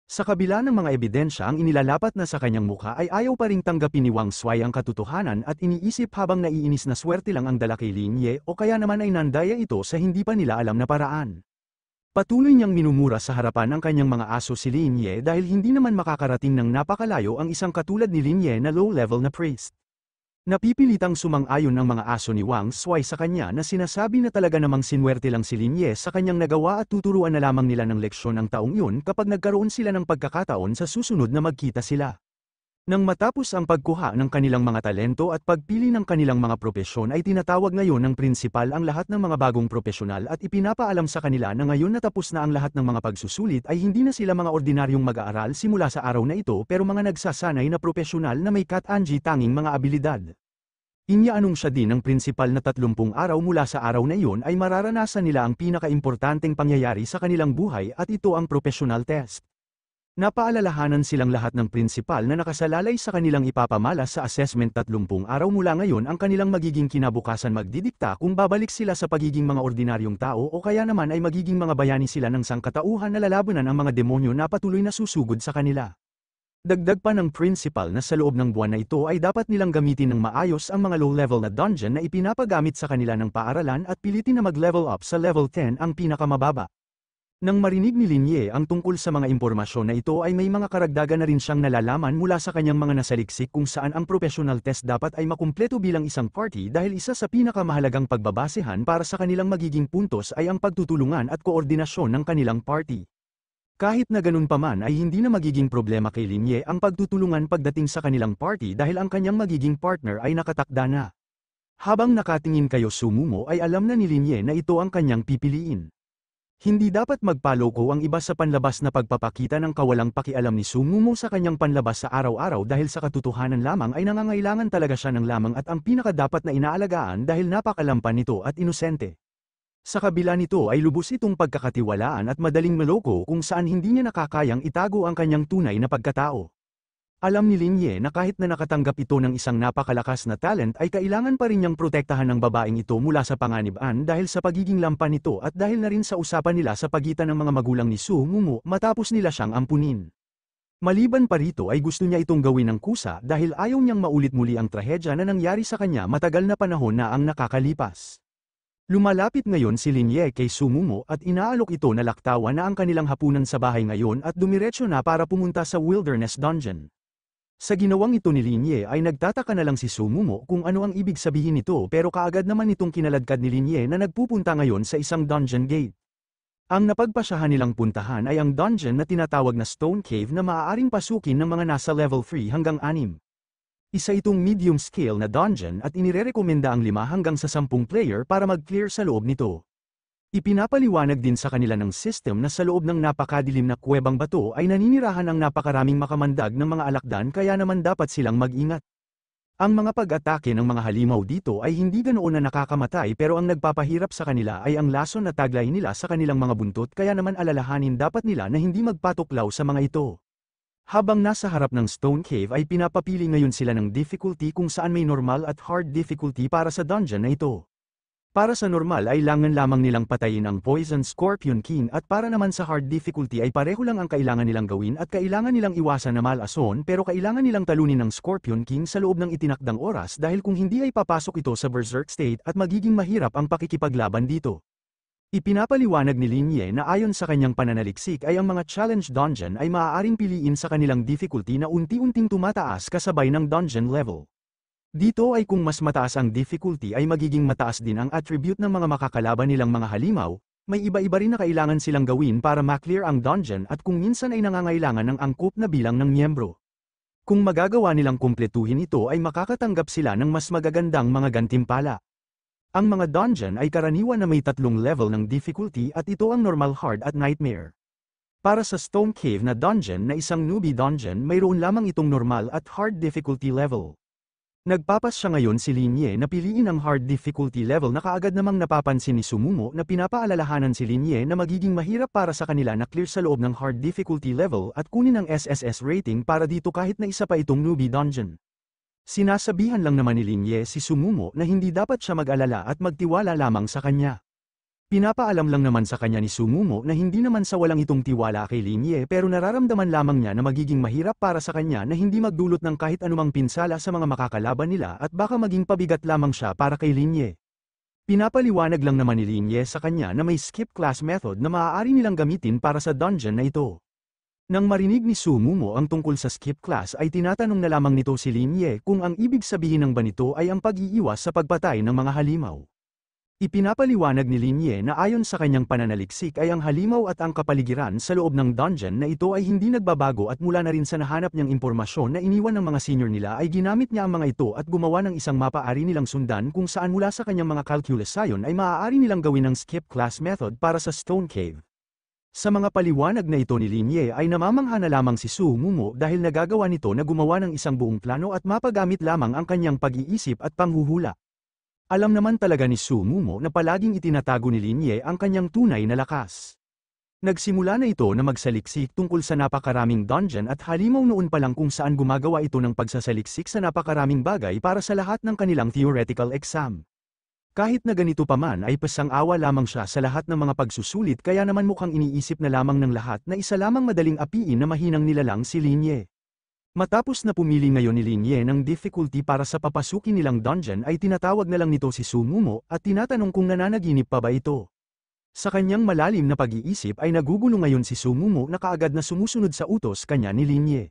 Sa kabila ng mga ebidensya ang inilalapat na sa kanyang mukha ay ayaw pa ring tanggapin ni Wang Shuai ang katotohanan at iniisip habang naiinis na swerte lang ang dala kay Linye o kaya naman ay nandaya ito sa hindi pa nila alam na paraan. Patuloy niyang minumura sa harapan ang kanyang mga aso si Linye dahil hindi naman makakarating ng napakalayo ang isang katulad ni Linye na low-level na priest. Napipilitang sumang-ayon ang mga aso ni Wang Shuai sa kanya na sinasabi na talaga namang sinwerte lang si Linye sa kanyang nagawa at tuturuan na lamang nila ng leksyon ang taong yun kapag nagkaroon sila ng pagkakataon sa susunod na magkita sila. Nang matapos ang pagkuha ng kanilang mga talento at pagpili ng kanilang mga propesyon ay tinatawag ngayon ng prinsipal ang lahat ng mga bagong propesyonal at ipinapaalam sa kanila na ngayon na tapos na ang lahat ng mga pagsusulit ay hindi na sila mga ordinaryong mag-aaral simula sa araw na ito pero mga nagsasanay na propesyonal na may kat-anji tanging mga abilidad. Inyaanunsya din ng prinsipal na 30 araw mula sa araw na iyon ay mararanasan nila ang pinakaimportanteng pangyayari sa kanilang buhay at ito ang professional test. Napaalalahanan silang lahat ng prinsipal na nakasalalay sa kanilang ipapamalas sa assessment 30 araw mula ngayon ang kanilang magiging kinabukasan magdidikta kung babalik sila sa pagiging mga ordinaryong tao o kaya naman ay magiging mga bayani sila ng sangkatauhan na lalabanan ang mga demonyo na patuloy na susugod sa kanila. Dagdag pa ng principal na sa loob ng buwan na ito ay dapat nilang gamitin ng maayos ang mga low-level na dungeon na ipinapagamit sa kanila ng paaralan at pilitin na mag-level up sa level 10 ang pinakamababa. Nang marinig ni Linye ang tungkol sa mga impormasyon na ito ay may mga karagdagan na rin siyang nalalaman mula sa kanyang mga nasaliksik kung saan ang professional test dapat ay makumpleto bilang isang party dahil isa sa pinakamahalagang pagbabasehan para sa kanilang magiging puntos ay ang pagtutulungan at koordinasyon ng kanilang party. Kahit na ganun pa man ay hindi na magiging problema kay Linye ang pagtutulungan pagdating sa kanilang party dahil ang kanyang magiging partner ay nakatakda na. Habang nakatingin kayo Sumumo ay alam na ni Linye na ito ang kanyang pipiliin. Hindi dapat magpaloko ang iba sa panlabas na pagpapakita ng kawalang pakialam ni Sumumo sa kanyang panlabas sa araw-araw dahil sa katotohanan lamang ay nangangailangan talaga siya ng lamang at ang pinakadapat na inaalagaan dahil napakalampan nito at inosente. Sa kabila nito ay lubos itong pagkakatiwalaan at madaling maloko kung saan hindi niya nakakayang itago ang kanyang tunay na pagkatao. Alam ni Linye na kahit na nakatanggap ito ng isang napakalakas na talent ay kailangan pa rin niyang protektahan ng babaeng ito mula sa panganib-an dahil sa pagiging lampan nito at dahil na rin sa usapan nila sa pagitan ng mga magulang ni Sumumo matapos nila siyang ampunin. Maliban pa rito ay gusto niya itong gawin ng kusa dahil ayaw niyang maulit muli ang trahedya na nangyari sa kanya matagal na panahon na ang nakakalipas. Lumalapit ngayon si Linye kay Sumumo at inaalok ito na laktawan na ang kanilang hapunan sa bahay ngayon at dumiretso na para pumunta sa Wilderness Dungeon. Sa ginawang ito ni Linye ay nagtataka na lang si Sumumo kung ano ang ibig sabihin nito pero kaagad naman itong kinaladkad ni Linye na nagpupunta ngayon sa isang dungeon gate. Ang napagpasyahan nilang puntahan ay ang dungeon na tinatawag na Stone Cave na maaaring pasukin ng mga nasa level 3 hanggang 6. Isa itong medium scale na dungeon at inirerekomenda ang 5 hanggang sa 10 player para mag-clear sa loob nito. Ipinapaliwanag din sa kanila ng system na sa loob ng napakadilim na kuwebang bato ay naninirahan ang napakaraming makamandag ng mga alakdan kaya naman dapat silang mag-ingat. Ang mga pag-atake ng mga halimaw dito ay hindi ganoon na nakakamatay pero ang nagpapahirap sa kanila ay ang lason na taglay nila sa kanilang mga buntot kaya naman alalahanin dapat nila na hindi magpatuklaw sa mga ito. Habang nasa harap ng Stone Cave ay pinapapili ngayon sila ng difficulty kung saan may normal at hard difficulty para sa dungeon na ito. Para sa normal ay langan lamang nilang patayin ang Poison Scorpion King at para naman sa hard difficulty ay pareho lang ang kailangan nilang gawin at kailangan nilang iwasan na malason pero kailangan nilang talunin ang Scorpion King sa loob ng itinakdang oras dahil kung hindi ay papasok ito sa Berserk state at magiging mahirap ang pakikipaglaban dito. Ipinapaliwanag ni Lin Ye na ayon sa kanyang pananaliksik ay ang mga challenge dungeon ay maaaring piliin sa kanilang difficulty na unti-unting tumataas kasabay ng dungeon level. Dito ay kung mas mataas ang difficulty ay magiging mataas din ang attribute ng mga makakalaban nilang mga halimaw, may iba-iba rin na kailangan silang gawin para maklear ang dungeon at kung minsan ay nangangailangan ng angkop na bilang ng miyembro. Kung magagawa nilang kumpletuhin ito ay makakatanggap sila ng mas magagandang mga gantimpala. Ang mga dungeon ay karaniwan na may 3 level ng difficulty at ito ang normal, hard at nightmare. Para sa Stone Cave na dungeon na isang newbie dungeon mayroon lamang itong normal at hard difficulty level. Nagpapas siya ngayon si Lin Ye na piliin ang hard difficulty level na kaagad namang napapansin ni Sumumo na pinapaalalahanan si Lin Ye na magiging mahirap para sa kanila na clear sa loob ng hard difficulty level at kunin ang SSS rating para dito kahit na isa pa itong newbie dungeon. Sinasabihan lang naman ni Lin Ye si Sumumo na hindi dapat siya mag-alala at magtiwala lamang sa kanya. Pinapaalam lang naman sa kanya ni Sumumo na hindi naman sa walang itong tiwala kay Lin Ye pero nararamdaman lamang niya na magiging mahirap para sa kanya na hindi magdulot ng kahit anumang pinsala sa mga makakalaban nila at baka maging pabigat lamang siya para kay Lin Ye. Pinapaliwanag lang naman ni Lin Ye sa kanya na may skip class method na maaari nilang gamitin para sa dungeon na ito. Nang marinig ni Sumumo ang tungkol sa skip class ay tinatanong na lamang nito si Lin Ye kung ang ibig sabihin ng banito ay ang pag-iiwas sa pagpatay ng mga halimaw. Ipinapaliwanag ni Lin Ye na ayon sa kanyang pananaliksik ay ang halimaw at ang kapaligiran sa loob ng dungeon na ito ay hindi nagbabago at mula na rin sa nahanap niyang impormasyon na iniwan ng mga senior nila ay ginamit niya ang mga ito at gumawa ng isang maaari nilang sundan kung saan mula sa kanyang mga calculus sayon ay maaari nilang gawin ng skip class method para sa Stone Cave. Sa mga paliwanag na ito ni Lin Ye ay namamangha na lamang si Sumumo dahil nagagawa nito na gumawa ng isang buong plano at mapagamit lamang ang kanyang pag-iisip at panghuhula. Alam naman talaga ni Sumumo na palaging itinatago ni Lin Ye ang kanyang tunay na lakas. Nagsimula na ito na magsaliksik tungkol sa napakaraming dungeon at halimaw noon pa lang kung saan gumagawa ito ng pagsasaliksik sa napakaraming bagay para sa lahat ng kanilang theoretical exam. Kahit na ganito pa man ay pasang-awa lamang siya sa lahat ng mga pagsusulit kaya naman mukhang iniisip na lamang ng lahat na isa lamang madaling apiin na mahinang nilalang si Lin Ye. Matapos na pumili ngayon ni Lin Ye ng difficulty para sa papasukin nilang dungeon ay tinatawag na lang nito si Sumumo at tinatanong kung nananaginip pa ba ito. Sa kanyang malalim na pag-iisip ay nagugulo ngayon si Sumumo na kaagad na sumusunod sa utos kanya ni Lin Ye.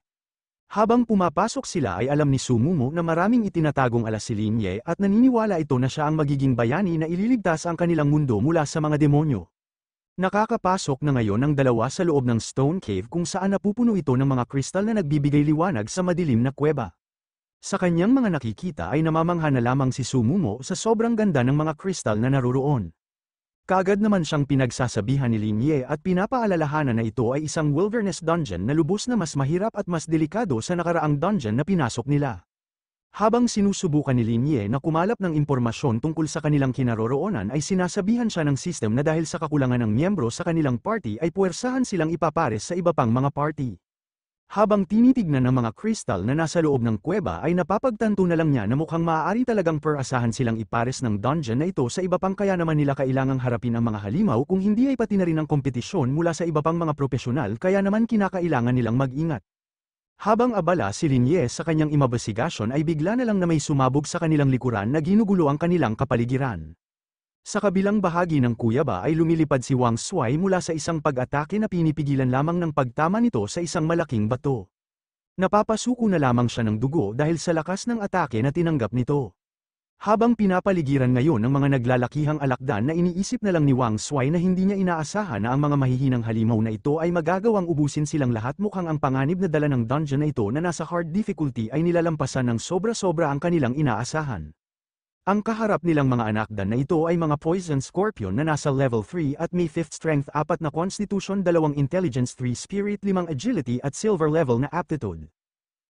Habang pumapasok sila ay alam ni Sumumo na maraming itinatagong alas si Lin Ye at naniniwala ito na siya ang magiging bayani na ililigtas ang kanilang mundo mula sa mga demonyo. Nakakapasok na ngayon ang dalawa sa loob ng Stone Cave kung saan napupuno ito ng mga kristal na nagbibigay liwanag sa madilim na kuweba. Sa kanyang mga nakikita ay namamangha na lamang si Sumumo sa sobrang ganda ng mga kristal na naroroon. Kaagad naman siyang pinagsasabihan ni Lin Ye at pinapaalalahanan na ito ay isang wilderness dungeon na lubos na mas mahirap at mas delikado sa nakaraang dungeon na pinasok nila. Habang sinusubukan ni Lin Ye na kumalap ng impormasyon tungkol sa kanilang kinaroroonan ay sinasabihan siya ng system na dahil sa kakulangan ng miyembro sa kanilang party ay puwersahan silang ipapares sa iba pang mga party. Habang tinitignan ng mga kristal na nasa loob ng kuweba ay napapagtanto na lang niya na mukhang maaari talagang perasahan silang ipares ng dungeon na ito sa iba pang kaya naman nila kailangang harapin ang mga halimaw kung hindi ay pati na rin ang kompetisyon mula sa iba pang mga profesional kaya naman kinakailangan nilang mag-ingat. Habang abala si Lin Ye sa kanyang imbestigasyon ay bigla na lang na may sumabog sa kanilang likuran na ginugulo ang kanilang kapaligiran. Sa kabilang bahagi ng kuweba ay lumilipad si Wang Shuai mula sa isang pag-atake na pinipigilan lamang ng pagtama nito sa isang malaking bato. Napapasuko na lamang siya ng dugo dahil sa lakas ng atake na tinanggap nito. Habang pinapaligiran ngayon ng mga naglalakihang alakdan na iniisip na lang ni Wang Shuai na hindi niya inaasahan na ang mga mahihinang halimaw na ito ay magagawang ubusin silang lahat mukhang ang panganib na dala ng dungeon na ito na nasa hard difficulty ay nilalampasan ng sobra-sobra ang kanilang inaasahan. Ang kaharap nilang mga anakdan na ito ay mga Poison Scorpion na nasa level 3 at may 5th Strength 4 na Constitution 2 Intelligence 3 Spirit 5 Agility at Silver level na Aptitude.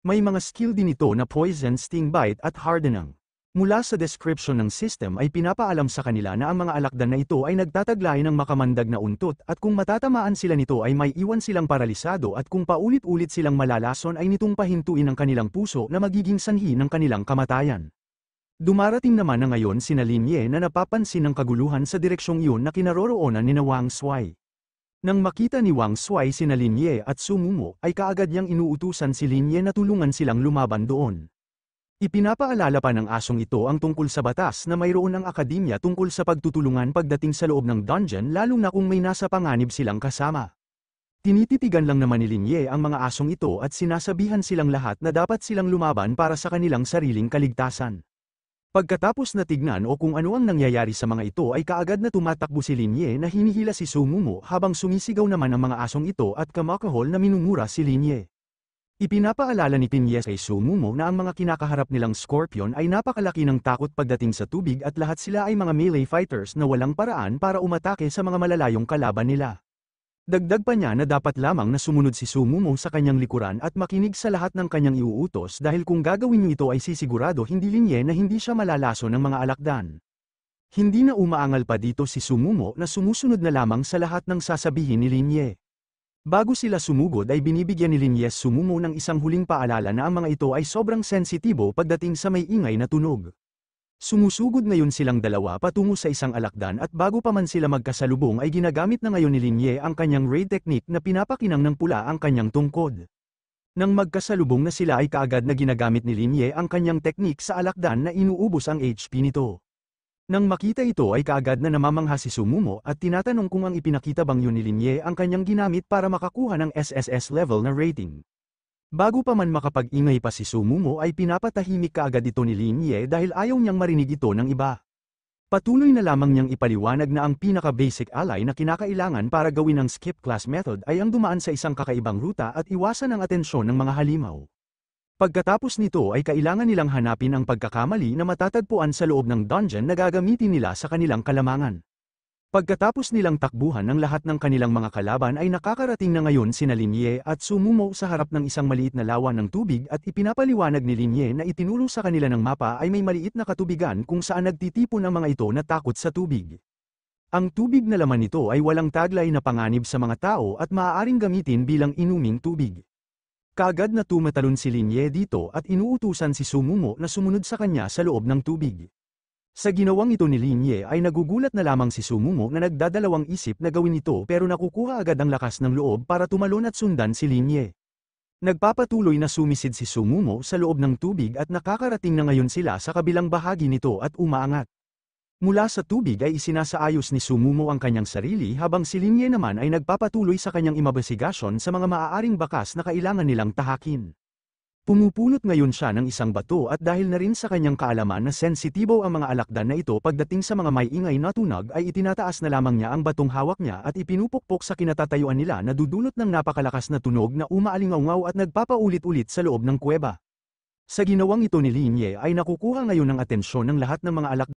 May mga skill din ito na Poison Sting Bite at Hardening. Mula sa description ng system ay pinapaalam sa kanila na ang mga alakdan na ito ay nagtataglay ng makamandag na untot at kung matatamaan sila nito ay may iwan silang paralisado at kung paulit-ulit silang malalason ay nitong pahintuin ang kanilang puso na magiging sanhi ng kanilang kamatayan. Dumarating naman na ngayon sina Lin Ye na napapansin ng kaguluhan sa direksyong iyon na kinaroroonan ni Wang Shuai. Nang makita ni Wang Shuai sina Lin Ye at Su Mumo ay kaagad niyang inuutusan si Lin Ye na tulungan silang lumaban doon. Ipinapaalala pa ng asong ito ang tungkol sa batas na mayroon ang akademya tungkol sa pagtutulungan pagdating sa loob ng dungeon lalo na kung may nasa panganib silang kasama. Tinititigan lang naman ni Lin Ye ang mga asong ito at sinasabihan silang lahat na dapat silang lumaban para sa kanilang sariling kaligtasan. Pagkatapos na tignan o kung ano ang nangyayari sa mga ito ay kaagad na tumatakbo si Lin Ye na hinihila si Su Mumo habang sumisigaw naman ang mga asong ito at kamakahol na minumura si Lin Ye. Ipinapaalala ni Pinye kay Su Mumo na ang mga kinakaharap nilang Scorpion ay napakalaki ng takot pagdating sa tubig at lahat sila ay mga melee fighters na walang paraan para umatake sa mga malalayong kalaban nila. Dagdag pa niya na dapat lamang na sumunod si Su Mumo sa kanyang likuran at makinig sa lahat ng kanyang iuutos dahil kung gagawin niyo ito ay sisigurado hindi linye na hindi siya malalaso ng mga alakdan. Hindi na umaangal pa dito si Su Mumo na sumusunod na lamang sa lahat ng sasabihin ni Lin Ye. Bago sila sumugod ay binibigyan ni Lin Ye Su Mumo ng isang huling paalala na ang mga ito ay sobrang sensitibo pagdating sa may ingay na tunog. Sumusugod ngayon silang dalawa patungo sa isang alakdan at bago pa man sila magkasalubong ay ginagamit na ngayon ni Lin Ye ang kanyang raid technique na pinapakinang ng pula ang kanyang tungkod. Nang magkasalubong na sila ay kaagad na ginagamit ni Lin Ye ang kanyang technique sa alakdan na inuubos ang HP nito. Nang makita ito ay kaagad na namamangha si Su Mumo at tinatanong kung ang ipinakita bang yun ni Lin Ye ang kanyang ginamit para makakuha ng SSS level na rating. Bago pa man makapag-ingay pa si Su Mumo ay pinapatahimik kaagad ito ni Lin Ye dahil ayaw niyang marinig ito ng iba. Patuloy na lamang niyang ipaliwanag na ang pinaka-basic ally na kinakailangan para gawin ang skip class method ay ang dumaan sa isang kakaibang ruta at iwasan ang atensyon ng mga halimaw. Pagkatapos nito ay kailangan nilang hanapin ang pagkakamali na matatagpuan sa loob ng dungeon na gagamitin nila sa kanilang kalamangan. Pagkatapos nilang takbuhan ng lahat ng kanilang mga kalaban ay nakakarating na ngayon sina Lin Ye at Su Mumo sa harap ng isang maliit na lawa ng tubig at ipinapaliwanag ni Lin Ye na itinuro sa kanila ng mapa ay may maliit na katubigan kung saan nagtitipon ang mga ito na takot sa tubig. Ang tubig na laman nito ay walang taglay na panganib sa mga tao at maaaring gamitin bilang inuming tubig. Kaagad na tumatalon si Lin Ye dito at inuutusan si Su Mumo na sumunod sa kanya sa loob ng tubig. Sa ginawang ito ni Lin Ye ay nagugulat na lamang si Su Mumo na nagdadalawang isip na gawin ito pero nakukuha agad ang lakas ng loob para tumalon at sundan si Lin Ye. Nagpapatuloy na sumisid si Su Mumo sa loob ng tubig at nakakarating na ngayon sila sa kabilang bahagi nito at umaangat. Mula sa tubig ay isinasaayos ni Su Mumo ang kanyang sarili habang si Lin Ye naman ay nagpapatuloy sa kanyang imbestigasyon sa mga maaaring bakas na kailangan nilang tahakin. Pumupulot ngayon siya ng isang bato at dahil na rin sa kanyang kaalaman na sensitibo ang mga alakdan na ito pagdating sa mga may ingay na tunog ay itinataas na lamang niya ang batong hawak niya at ipinupukpok sa kinatatayuan nila na dudulot ng napakalakas na tunog na umaalingaw at nagpapaulit-ulit sa loob ng kuweba. Sa ginawang ito ni Lin Ye ay nakukuha ngayon ng atensyon ng lahat ng mga alakdan